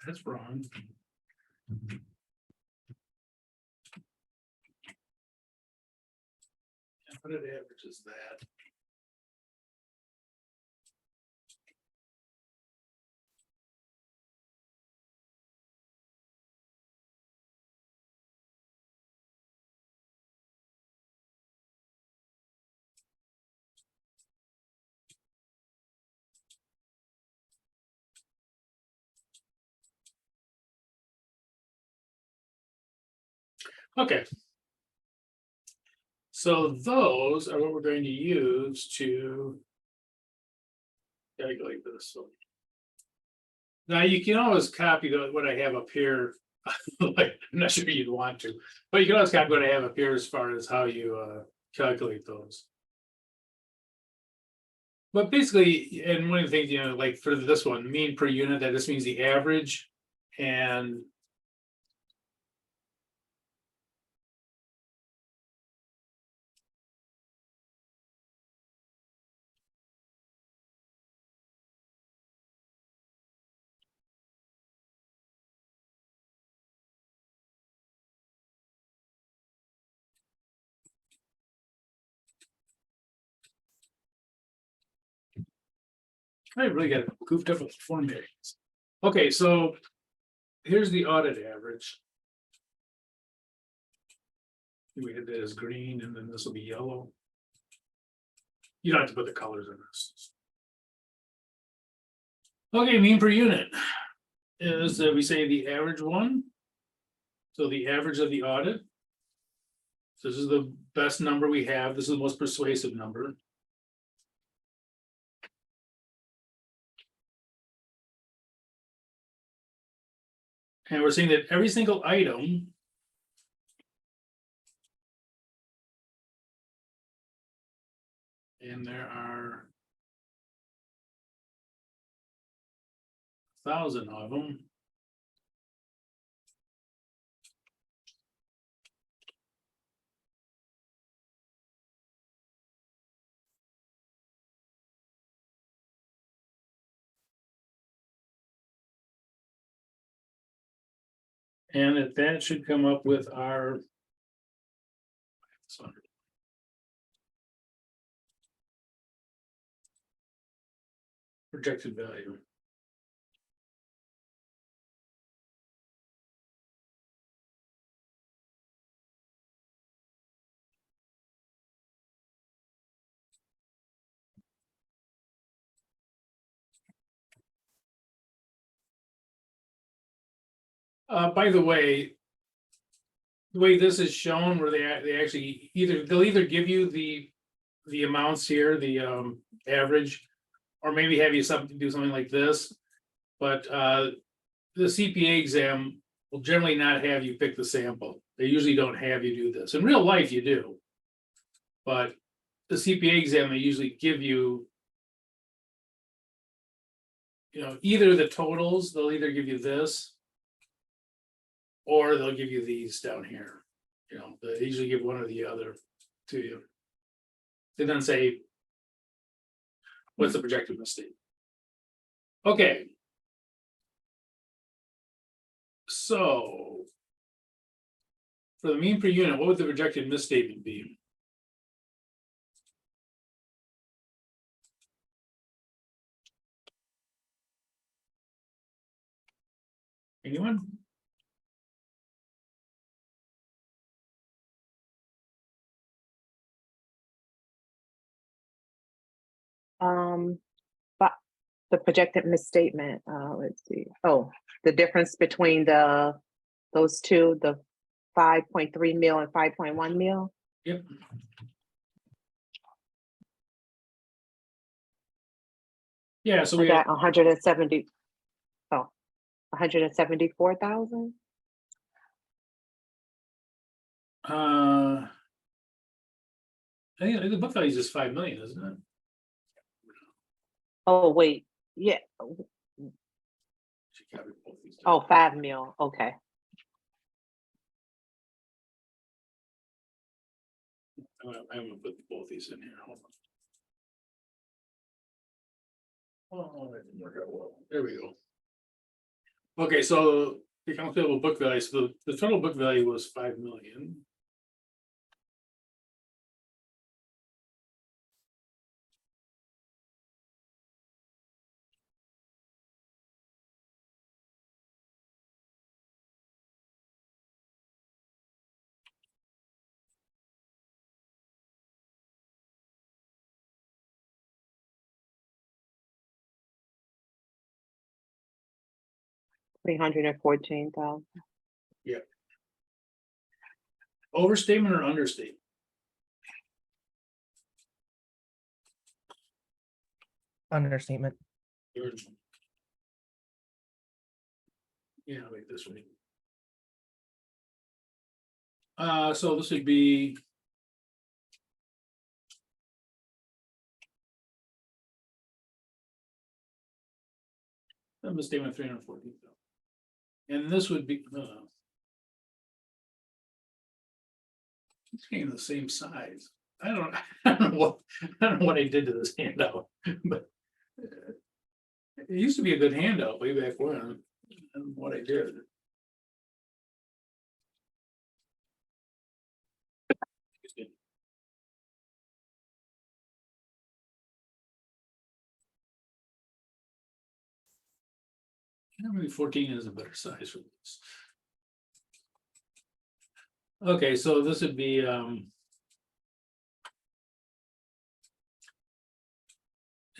That's wrong. What it averages that. Okay. So those are what we're going to use to calculate this. So now you can always copy what I have up here. Like, I'm not sure you'd want to, but you can always copy what I have up here as far as how you calculate those. But basically, and one of the things, like for this one, mean per unit, that just means the average. And I really got goofed up with formulas. Okay, so here's the audit average. We had that as green, and then this will be yellow. You don't have to put the colors in this. Okay, mean per unit is we say the average one. So the average of the audit. So this is the best number we have. This is the most persuasive number. And we're saying that every single item and there are 1,000 of them. And that should come up with our So, projected value. By the way this is shown, where they actually they'll either give you the amounts here, the average, or maybe have you do something like this. But the CPA exam will generally not have you pick the sample. They usually don't have you do this. In real life, you do. But the CPA exam, they usually give you, either the totals, they'll either give you this, or they'll give you these down here. They usually give one or the other to you. They then say, what's the projected mistake? Okay. So for the mean per unit, what would the projected misstatement be? Anyone? But the projected misstatement, let's see. Oh, the difference between those two, the 5.3 mil and 5.1 mil. Yep. Yeah, so We we got 170. Oh, 174,000. I think the book value is just 5 million, isn't it? Oh, wait, yeah. Should cover both these. Oh, 5 mil. Okay. I'm gonna put both these in here. Hold on. Oh, that didn't work out well. There we go. Okay, so the accounts payable book value, so the total book value was 5 million. $314,000. Yeah. Overstatement or understatement? Understatement. Yeah, like this one. So this would be. A misstatement of 314,000. And this would be. It's getting the same size. I don't know what I did to this handout, but. It used to be a good handout way back when, and what I did. Excuse me. Maybe 14 is a better size for this. Okay, so this would be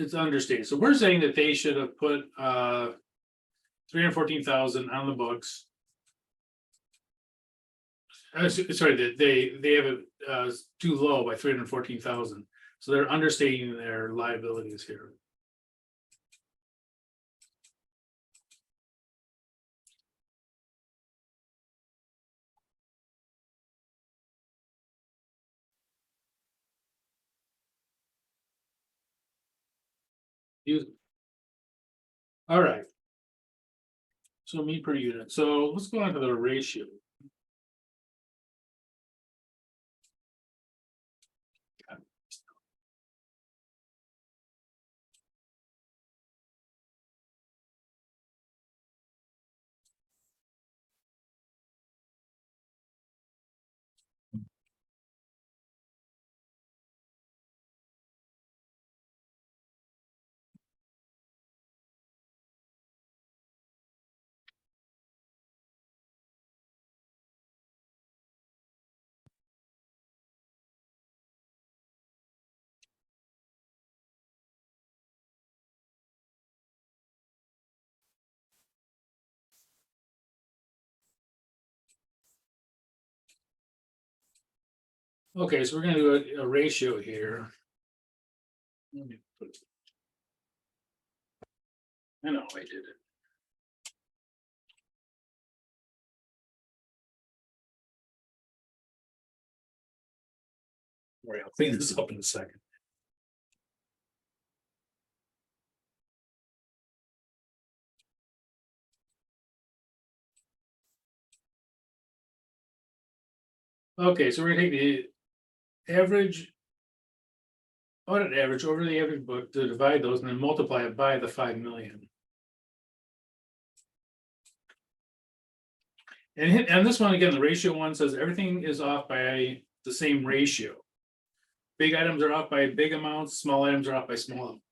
it's understated. So we're saying that they should have put 314,000 on the books. Sorry, that they have it too low by 314,000. So they're understating their liabilities here. All right. So mean per unit. So let's go on to the ratio. Okay, so we're gonna do a ratio here. Let me put it- I know I did it. All right, I'll clean this up in a second. Okay, so we're gonna take the average. Audit average over the average book to divide those and then multiply it by the 5 million. And this one, again, the ratio one says everything is off by the same ratio. Big items are off by big amounts, small items are off by small amounts.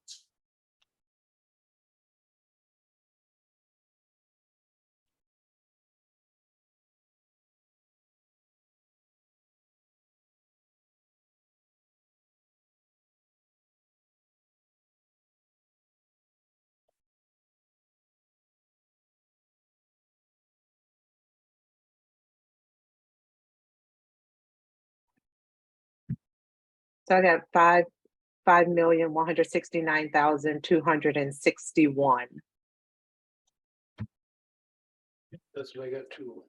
So I got 5,169,261. That's what I got too.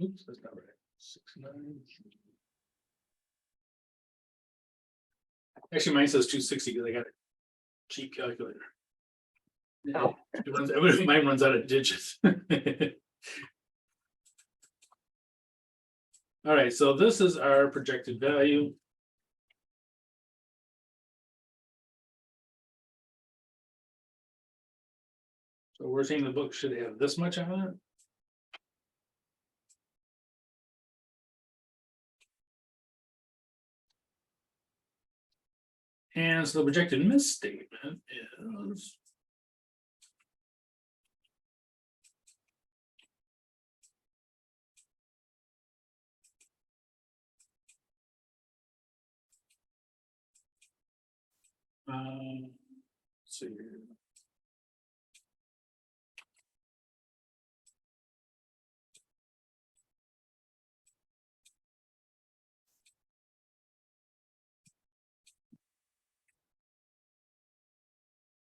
Oops, that's not right. 69. Actually, mine says 260 because I got a cheap calculator. Oh. Mine runs out of digits. All right, so this is our projected value. So we're saying the book should have this much on it. And so the projected misstatement is. Let's see here.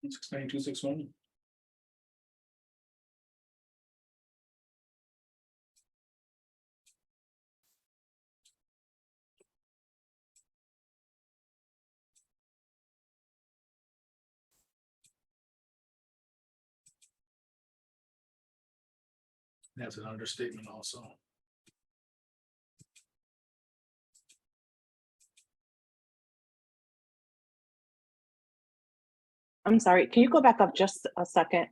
Six nine two six one. That's an understatement also. I'm sorry, can you go back up just a second?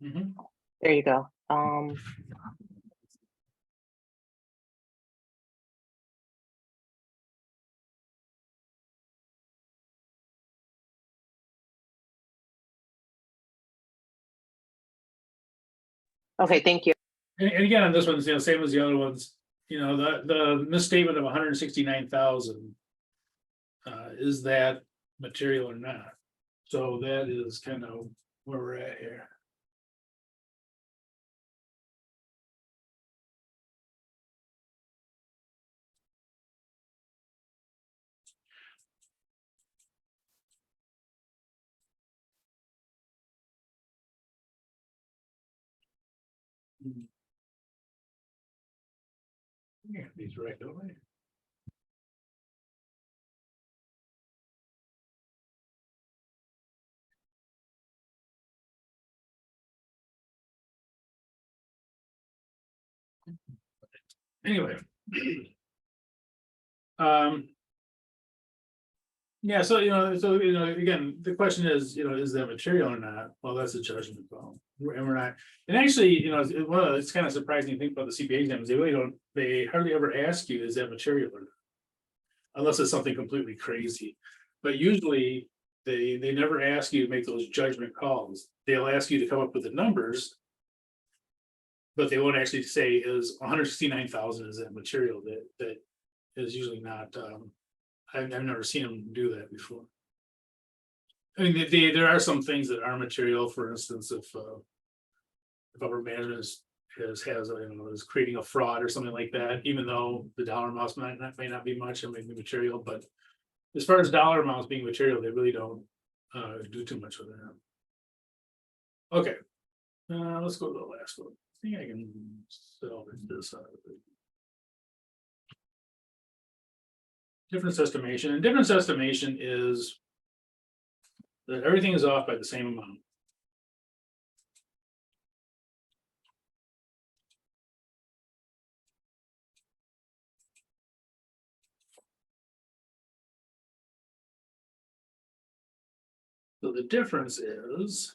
Mhm. There you go. Okay, thank you. And again, on this one, same as the other ones, the misstatement of 169,000. Is that material or not? So that is kind of where we're at here. Yeah, these right away. Anyway. Yeah, so again, the question is, is that material or not? Well, that's a judgment call. And we're not, and actually, it's kind of surprising to think about the CPA exams. They hardly ever ask you, is that material or not? Unless it's something completely crazy. But usually they never ask you to make those judgment calls. They'll ask you to come up with the numbers. But they won't actually say is 169,000 is that material that is usually not. I've never seen them do that before. I mean, there are some things that are material. For instance, if upper management is is creating a fraud or something like that, even though the dollar amounts may not be much, it may be material, but as far as dollar amounts being material, they really don't do too much with that. Okay, let's go to the last one. I think I can salvage this out of it. Difference estimation, and difference estimation is that everything is off by the same amount. So the difference is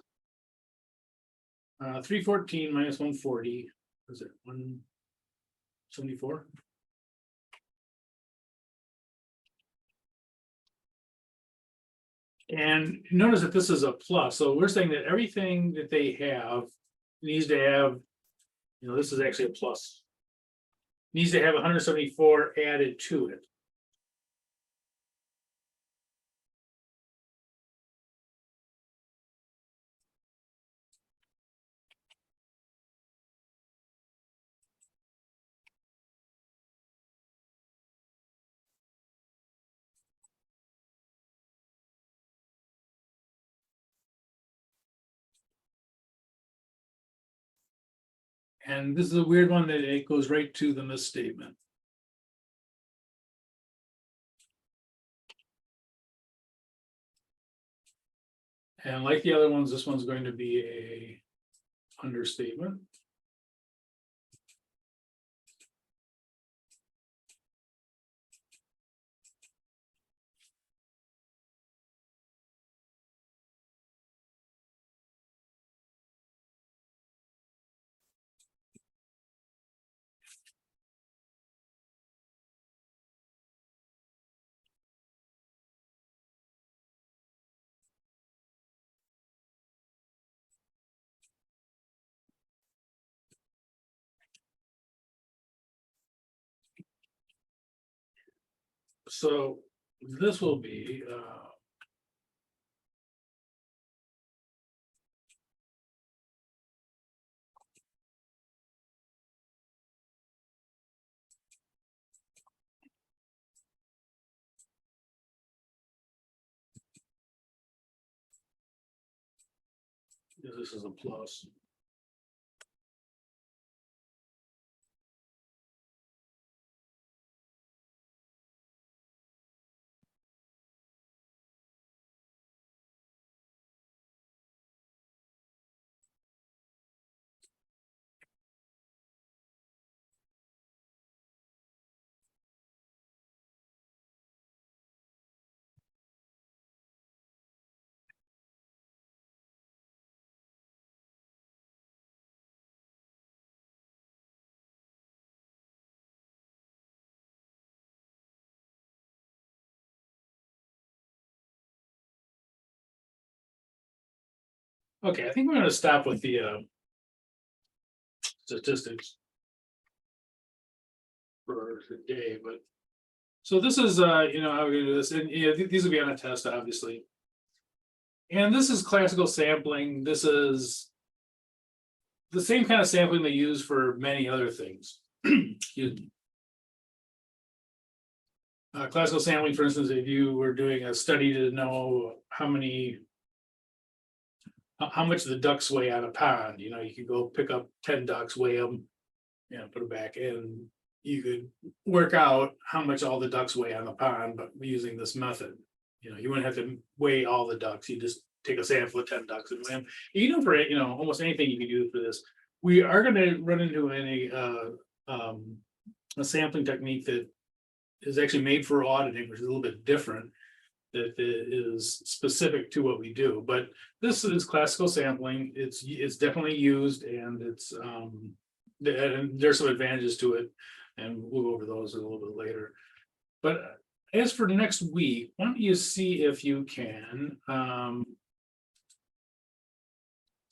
314 minus 140, is it 174? And notice that this is a plus, so we're saying that everything that they have needs to have, this is actually a plus. Needs to have 174 added to it. And this is a weird one that it goes right to the misstatement. And like the other ones, this one's going to be a understatement. So this will be this is a plus. Okay, I think we're going to stop with the statistics for today, but so this is how we're going to do this, and these will be on a test, obviously. And this is classical sampling. This is the same kind of sampling they use for many other things. Excuse me. Classical sampling, for instance, if you were doing a study to know how much the ducks weigh on a pond, you could go pick up 10 ducks, weigh them, put them back in. You could work out how much all the ducks weigh on the pond, but using this method. You wouldn't have to weigh all the ducks. You just take a sample of 10 ducks and weigh them. You can do for almost anything you can do for this. We are going to run into a sampling technique that is actually made for auditing, which is a little bit different, that is specific to what we do. But this is classical sampling. It's definitely used, and and there's some advantages to it, and we'll go over those a little bit later. But as for next week, why don't you see if you can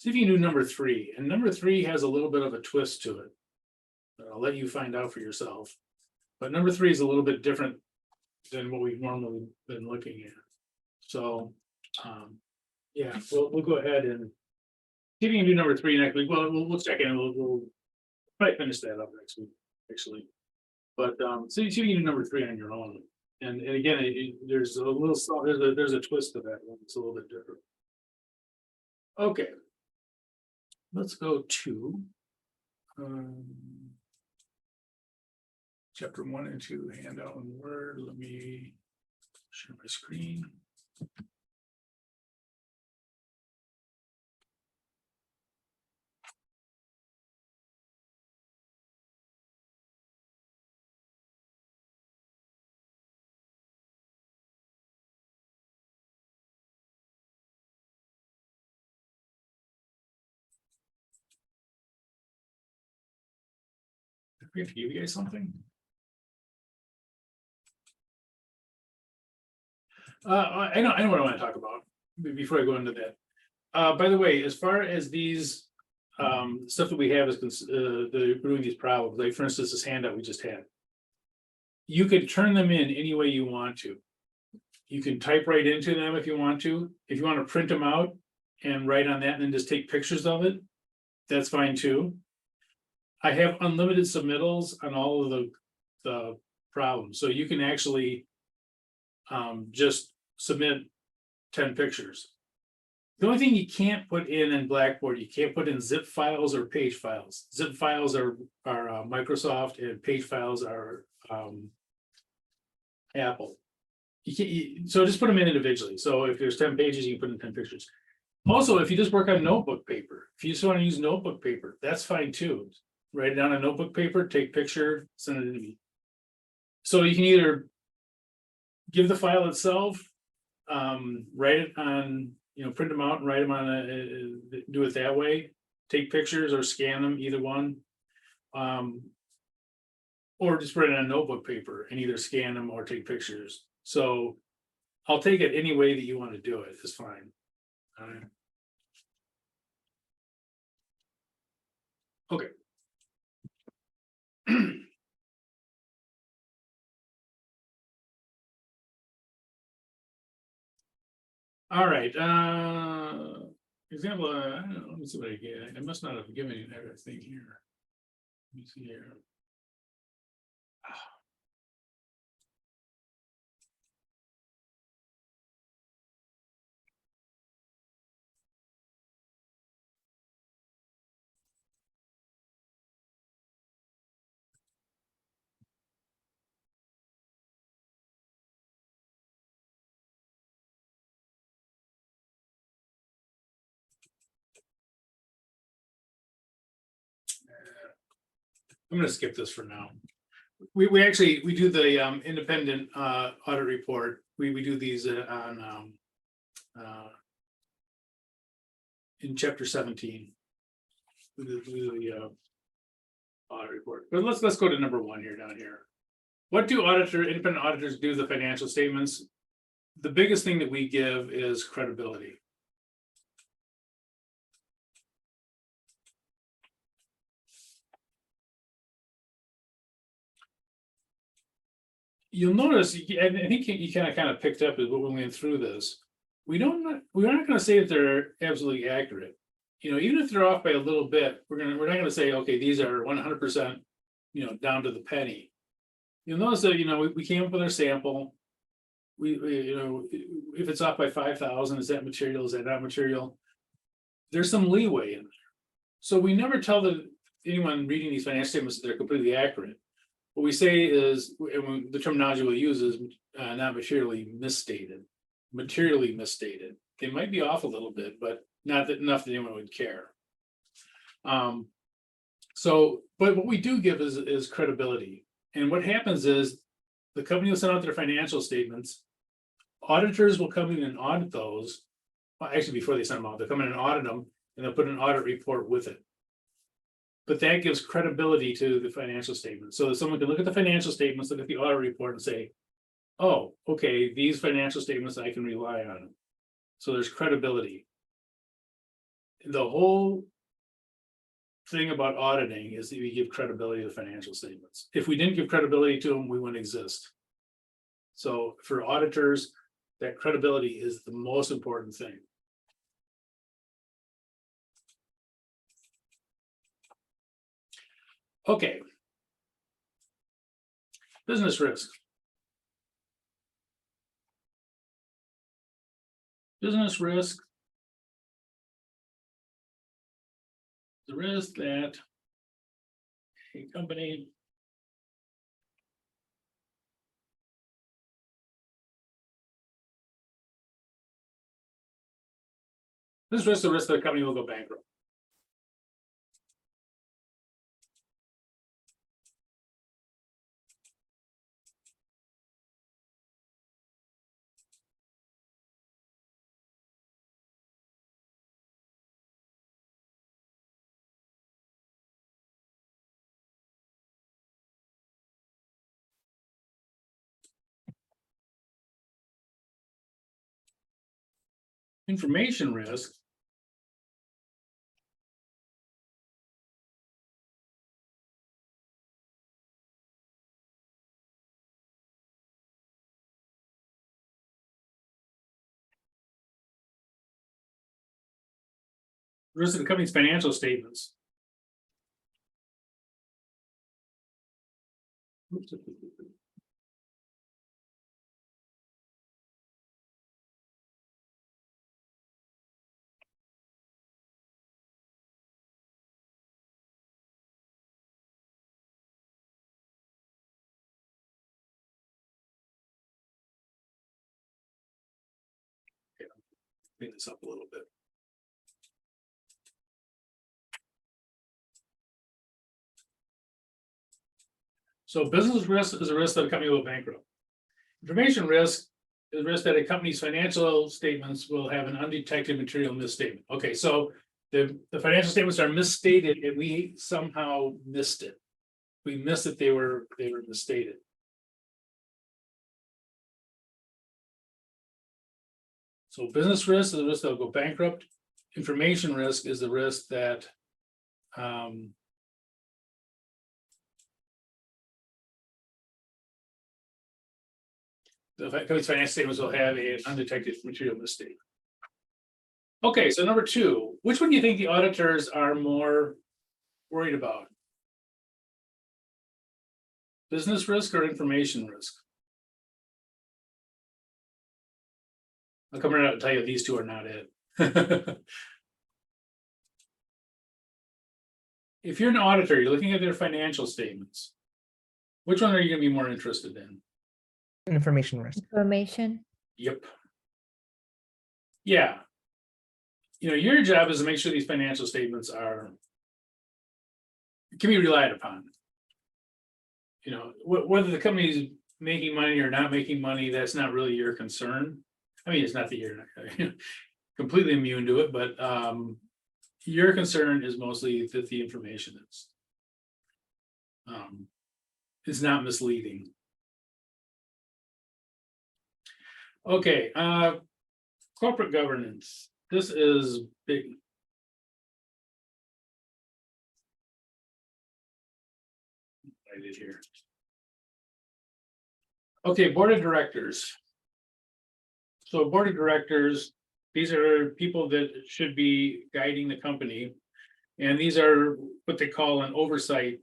do number 3, and number 3 has a little bit of a twist to it. I'll let you find out for yourself. But number 3 is a little bit different than what we've normally been looking at. So, yeah, we'll go ahead and see if you can do number 3 next week. Well, we'll check in. We'll Probably finish that up next week, actually. But so you can do number 3 on your own. And again, there's a little, there's a twist to that one. It's a little bit different. Okay. Let's go to chapter 1 and 2 handout in Word. Let me share my screen. Did we have to give you guys something? I know what I want to talk about before I go into that. By the way, as far as these stuff that we have is doing these problems, like for instance, this handout we just had. You could turn them in any way you want to. You can type right into them if you want to. If you want to print them out and write on that and then just take pictures of it, that's fine too. I have unlimited submittals on all of the problems, so you can actually just submit 10 pictures. The only thing you can't put in Blackboard, you can't put in zip files or page files. Zip files are Microsoft, and page files are Apple. So just put them in individually. So if there's 10 pages, you can put in 10 pictures. Also, if you just work on notebook paper, if you just want to use notebook paper, that's fine too. Write it down on notebook paper, take picture, send it to me. So you can either give the file itself, write it on, print them out and write them on do it that way, take pictures or scan them, either one. Or just put it on notebook paper and either scan them or take pictures. So I'll take it any way that you want to do it, is fine. All right. Okay. All right, example, I don't know, let me see what I get. I must not have given you everything here. Let me see here. I'm gonna skip this for now. We do the independent audit report. We do these on in chapter 17. We do the audit report. But let's go to number 1 here down here. What do independent auditors do the financial statements? The biggest thing that we give is credibility. You'll notice, I think you kind of picked up as when we went through this. We're not going to say that they're absolutely accurate. Even if they're off by a little bit, we're not going to say, okay, these are 100%, down to the penny. You'll notice that we came up with our sample. We if it's off by 5,000, is that material? Is that not material? There's some leeway in there. So we never tell anyone reading these financial statements that they're completely accurate. What we say is, the terminology we'll use is not materially misstated. Materially misstated. They might be off a little bit, but not enough that anyone would care. But what we do give is credibility. And what happens is the company will send out their financial statements. Auditors will come in and audit those. Well, actually, before they send them out, they'll come in and audit them, and they'll put an audit report with it. But that gives credibility to the financial statements. So that someone can look at the financial statements, look at the audit report and say, oh, okay, these financial statements I can rely on. So there's credibility. The whole thing about auditing is that we give credibility to the financial statements. If we didn't give credibility to them, we wouldn't exist. So for auditors, that credibility is the most important thing. Okay. Business risk. Business risk. The risk that a company this risk, the risk that a company will go bankrupt. Information risk. Risk of the company's financial statements. Oops. Clean this up a little bit. So business risk is a risk that a company will bankrupt. Information risk is a risk that a company's financial statements will have an undetected material misstatement. Okay, so the financial statements are misstated and we somehow missed it. We missed that they were misstated. So business risk is the risk they'll go bankrupt. Information risk is the risk that the company's financial statements will have an undetected material mistake. Okay, so number 2, which one do you think the auditors are more worried about? Business risk or information risk? I'll come right out and tell you these two are not it. If you're an auditor, you're looking at their financial statements. Which one are you going to be more interested in? Information risk. Information. Yep. Yeah. You know, your job is to make sure these financial statements can be relied upon. You know, whether the company is making money or not making money, that's not really your concern. I mean, it's not that you're not completely immune to it, but your concern is mostly that the information is not misleading. Okay, corporate governance. This is big. I did here. Okay, board of directors. So board of directors, these are people that should be guiding the company. And these are what they call an oversight.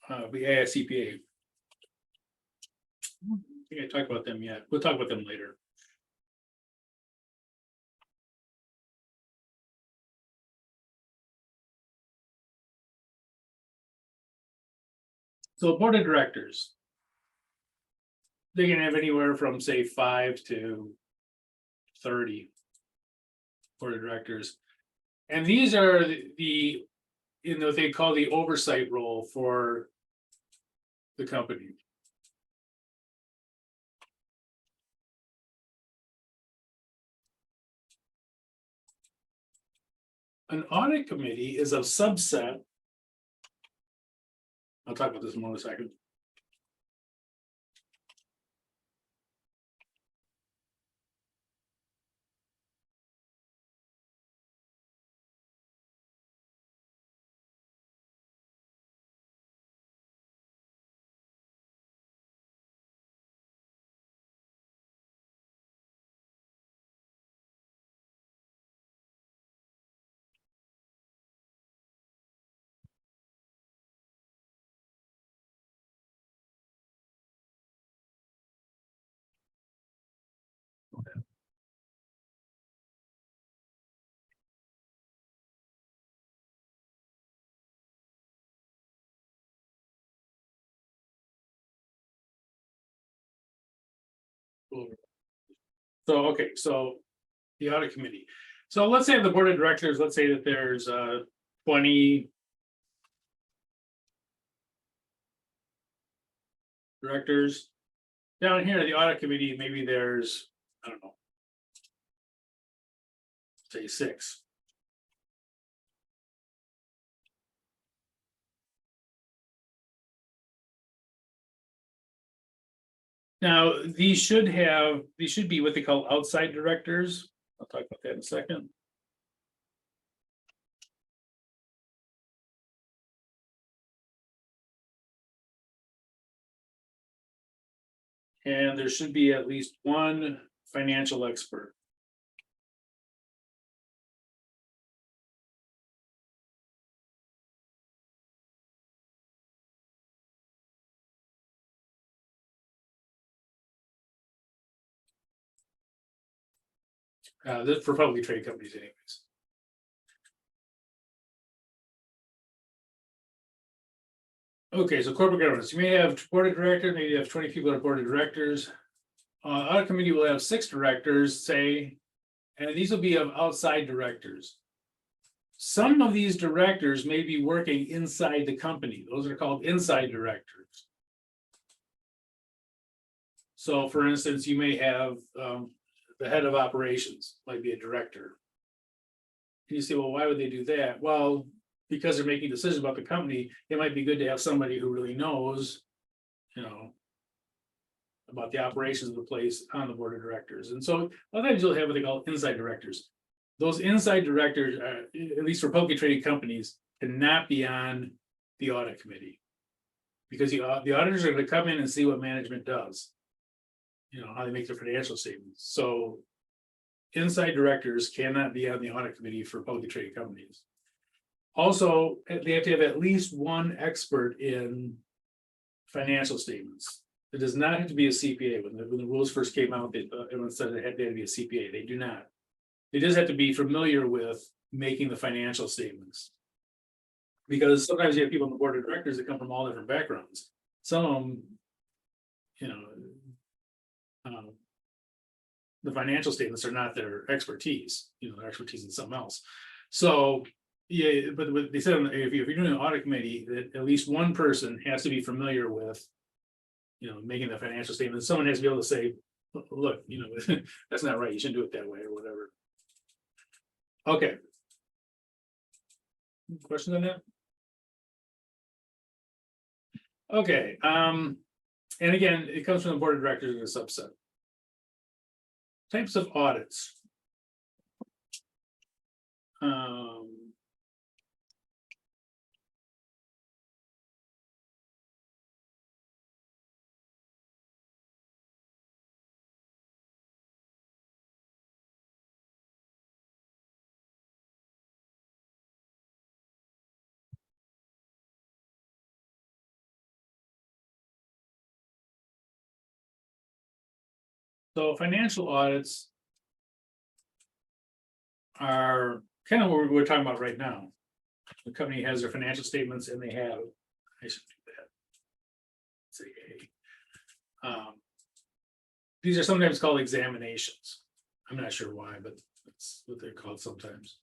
The ACCT330. I think I talked about them yet. We'll talk about them later. So board of directors. They can have anywhere from say 5 to 30 board of directors. And these are the they call the oversight role for the company. An audit committee is a subset. I'll talk about this in 1 second. So, okay, so the audit committee. So let's say the board of directors, let's say that there's 20 directors. Down here, the audit committee, maybe there's, I don't know, say 6. Now, these should be what they call outside directors. I'll talk about that in a second. And there should be at least one financial expert. This for publicly traded companies anyways. Okay, so corporate governance, you may have board of directors, maybe you have 20 people on board of directors. Audit committee will have 6 directors, say, and these will be of outside directors. Some of these directors may be working inside the company. Those are called inside directors. So for instance, you may have the head of operations might be a director. And you say, well, why would they do that? Well, because they're making decisions about the company, it might be good to have somebody who really knows, you know, about the operations of the place on the board of directors. And so a lot of times you'll have what they call inside directors. Those inside directors, at least for publicly traded companies, cannot be on the audit committee. Because the auditors are going to come in and see what management does. You know, how they make their financial statements. So inside directors cannot be on the audit committee for publicly traded companies. Also, they have to have at least one expert in financial statements. It does not have to be a CPA. When the rules first came out, everyone said it had to be a CPA. They do not. They just have to be familiar with making the financial statements. Because sometimes you have people on the board of directors that come from all different backgrounds. Some of them, you know, the financial statements are not their expertise, you know, their expertise in something else. So, yeah, but what they said, if you're doing an audit committee, that at least one person has to be familiar with, you know, making the financial statement. Someone has to be able to say, look, you know, that's not right. You shouldn't do it that way or whatever. Okay. Questions on that? Okay. And again, it comes from the board of directors in a subset. Types of audits. So financial audits are kind of what we're talking about right now. The company has their financial statements and they have, I should do that. Say A. These are sometimes called examinations. I'm not sure why, but that's what they're called sometimes.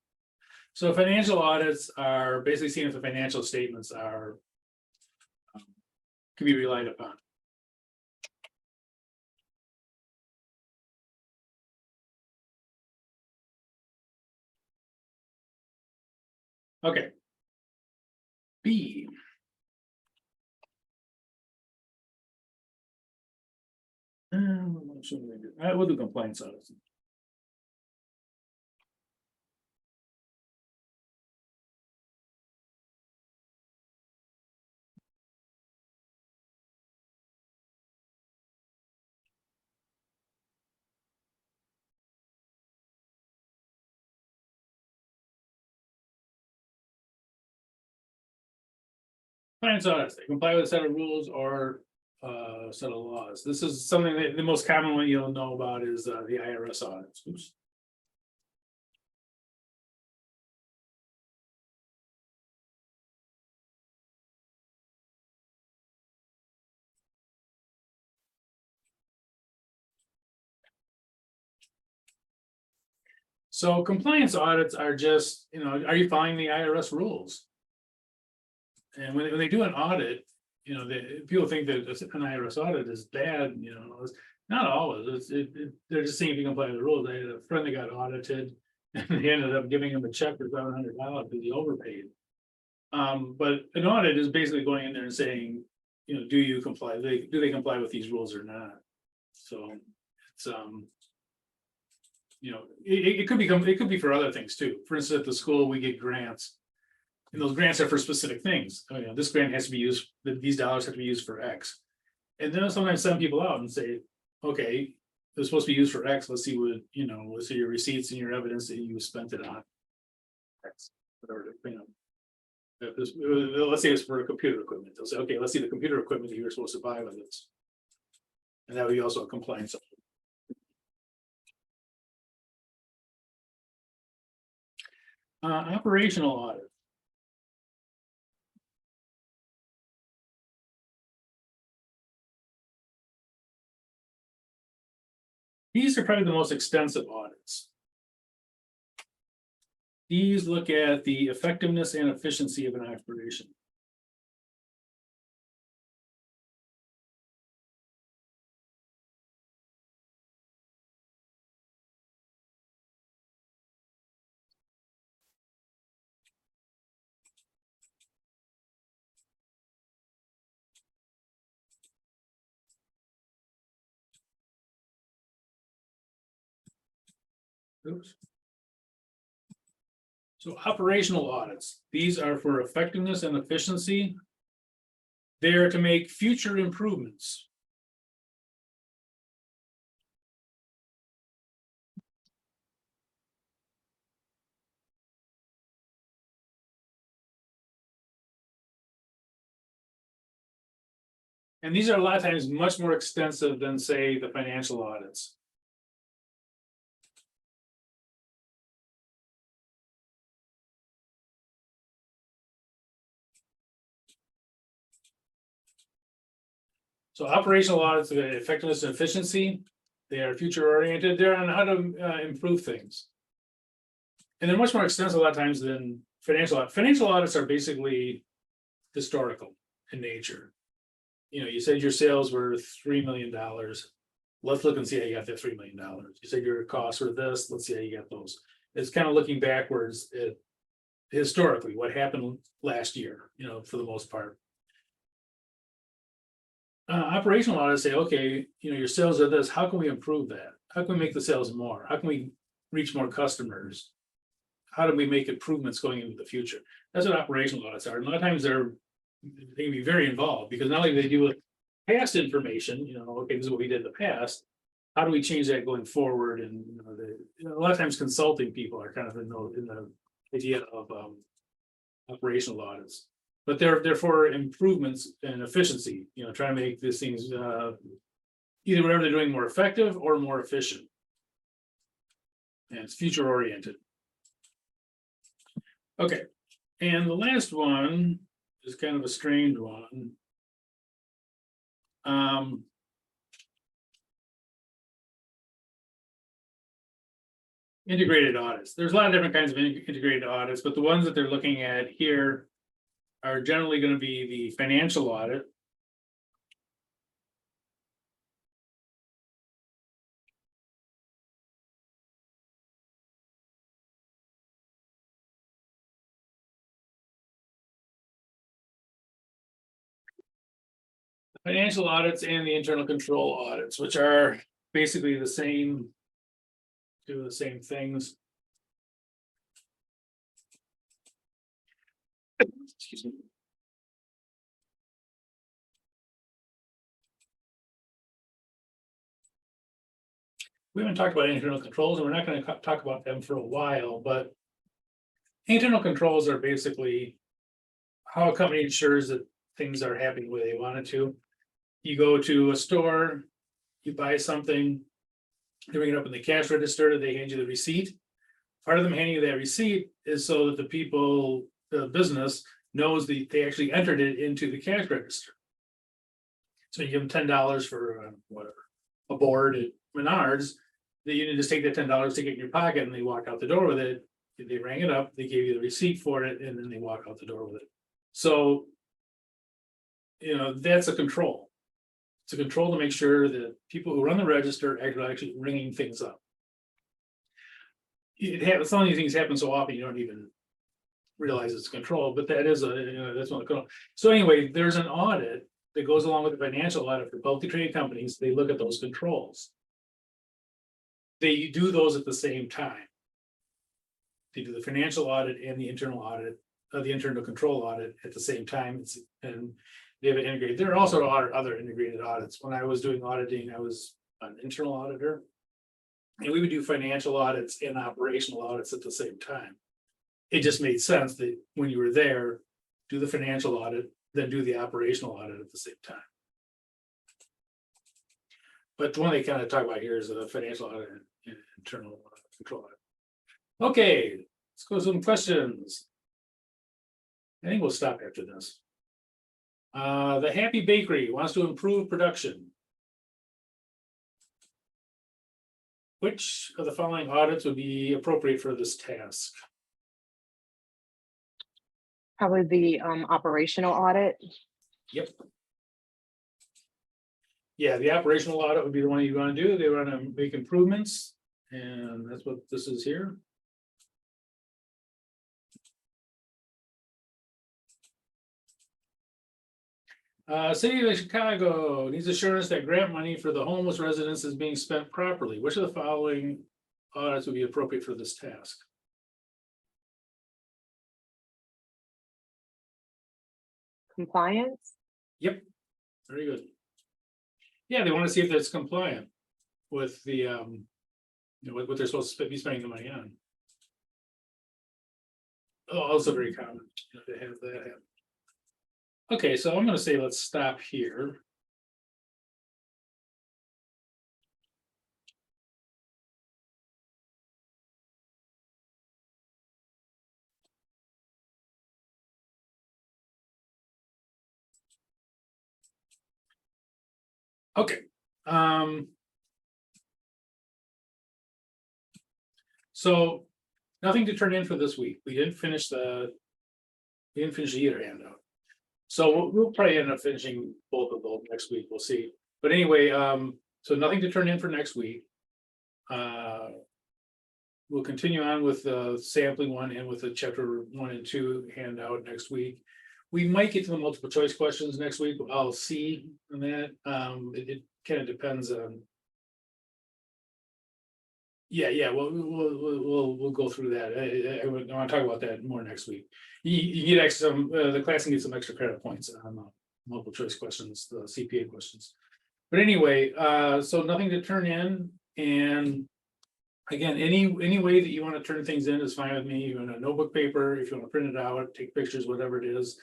So financial audits are basically seeing if the financial statements are can be relied upon. Okay. B. What should we do? We'll do compliance audits. Compliance audits, they comply with a set of rules or set of laws. This is something that the most common one you'll know about is the IRS audits. Oops. So compliance audits are just, are you following the IRS rules? And when they do an audit, people think that an IRS audit is bad, it's not always. They're just seeing if you comply with the rules. I had a friend that got audited and they ended up giving him a check for $700 because he overpaid. But an audit is basically going in there and saying, do you comply? Do they comply with these rules or not? So it's it could be for other things too. For instance, at the school, we get grants. And those grants are for specific things. This grant has to be used, these dollars have to be used for X. And then sometimes send people out and say, okay, they're supposed to be used for X. Let's see what, let's see your receipts and your evidence that you spent it on X, whatever, let's say it's for computer equipment. They'll say, okay, let's see the computer equipment that you were supposed to buy with this. And that would be also a compliance. Operational audit. These are probably the most extensive audits. These look at the effectiveness and efficiency of an operation. Oops. So operational audits, these are for effectiveness and efficiency. They are to make future improvements. And these are a lot of times much more extensive than, say, the financial audits. So operational audits, effectiveness and efficiency, they are future oriented. They're on how to improve things. And they're much more extensive a lot of times than financial audits. Financial audits are basically historical in nature. You said your sales were $3 million. Let's look and see how you got that $3 million. You said your costs were this. Let's see how you got those. It's kind of looking backwards at historically what happened last year, for the most part. Operational audits say, okay, your sales are this. How can we improve that? How can we make the sales more? How can we reach more customers? How do we make improvements going into the future? That's what operational audits are. And a lot of times they can be very involved because not only do they deal with past information, okay, this is what we did in the past. How do we change that going forward? And a lot of times consulting people are kind of in the idea of operational audits. But they're for improvements and efficiency, trying to make these things either whatever they're doing more effective or more efficient. And it's future oriented. Okay, and the last one is kind of a strange one. Integrated audits. There's a lot of different kinds of integrated audits, but the ones that they're looking at here are generally going to be the financial audit. Financial audits and the internal control audits, which are basically the same, do the same things. Excuse me. We haven't talked about internal controls, and we're not going to talk about them for a while, but internal controls are basically how a company ensures that things are happening the way they want it to. You go to a store, you buy something, they bring it up in the cash register, they hand you the receipt. Part of them handing you that receipt is so that the people, the business knows that they actually entered it into the cash register. So you give them $10 for whatever, a board at Menards, you need to just take that $10, stick it in your pocket, and they walk out the door with it. They rang it up, they gave you the receipt for it, and then they walk out the door with it. So, that's a control. It's a control to make sure that people who run the register are actually ringing things up. Some of these things happen so often you don't even realize it's control, but that is that's one of the control. So anyway, there's an audit that goes along with the financial audit for publicly traded companies. They look at those controls. They do those at the same time. They do the financial audit and the internal audit, the internal control audit at the same time. And they have it integrated. There are also other integrated audits. When I was doing auditing, I was an internal auditor. And we would do financial audits and operational audits at the same time. It just made sense that when you were there, do the financial audit, then do the operational audit at the same time. But the one they kind of talk about here is the financial audit and internal control audit. Okay, let's go to some questions. I think we'll stop after this. The Happy Bakery wants to improve production. Which of the following audits would be appropriate for this task? Probably the operational audit. Yep. Yeah, the operational audit would be the one you want to do. They want to make improvements, and that's what this is here. City of Chicago needs assurance that grant money for the homeless residents is being spent properly. Which of the following audits would be appropriate for this task? Compliance. Yep, very good. Yeah, they want to see if it's compliant with the what they're supposed to be spending the money on. Oh, also very common to have that happen. Okay, so I'm gonna say let's stop here. Okay. So nothing to turn in for this week. We didn't finish the either handout. So we'll probably end up finishing both of those next week. We'll see. But anyway, so nothing to turn in for next week. We'll continue on with the sampling one and with the chapter 1 and 2 handout next week. We might get to the multiple choice questions next week. I'll see on that. It kind of depends on. Yeah. We'll go through that. I want to talk about that more next week. You get extra. The class can get some extra credit points on multiple choice questions, the CPA questions. But anyway, so nothing to turn in, and again, any way that you want to turn things in is fine with me. You want a notebook paper, if you want to print it out, take pictures, whatever it is.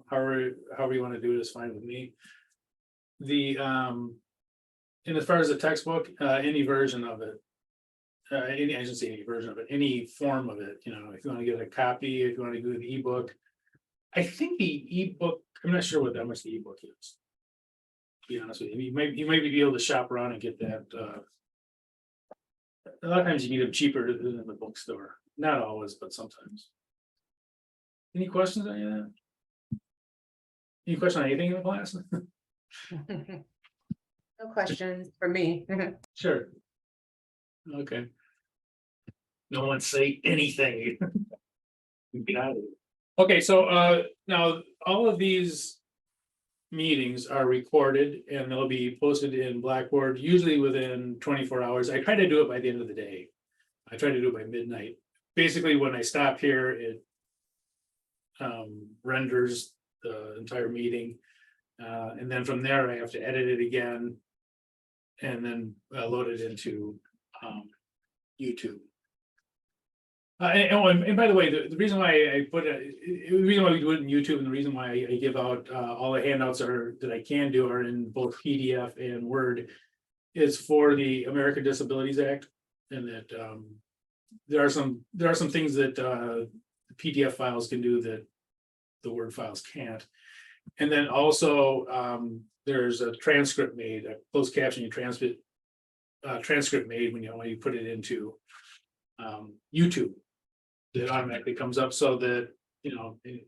However you want to do it is fine with me. And as far as the textbook, any version of it, I shouldn't say any version of it, any form of it, if you want to get a copy, if you want to do the ebook. I think the ebook, I'm not sure what that much the ebook is. To be honest with you, you might be able to shop around and get that. A lot of times you get them cheaper than in the bookstore. Not always, but sometimes. Any questions on any of that? Any question on anything in the class? No questions for me. Sure. Okay. No one say anything. Get out of here. Okay, so now all of these meetings are recorded and they'll be posted in Blackboard, usually within 24 hours. I try to do it by the end of the day. I try to do it by midnight. Basically, when I stop here, it renders the entire meeting. And then from there, I have to edit it again and then load it into YouTube. And by the way, the reason why I put it, the reason why we do it in YouTube, and the reason why I give out all the handouts that I can do are in both PDF and Word, is for the American Disabilities Act, and that there are some things that the PDF files can do that the Word files can't. And then also there's a transcript made, a closed captioning transcript transcript made when you put it into YouTube. It automatically comes up so that, that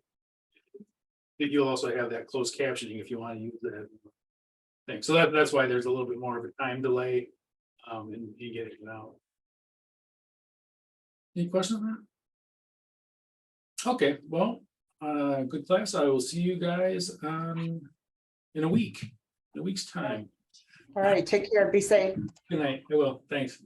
you'll also have that closed captioning if you want to use that thing. So that's why there's a little bit more of a time delay in getting it out. Any questions on that? Okay, well, good class. I will see you guys in a week's time. All right, take care, be safe. Good night. I will. Thanks.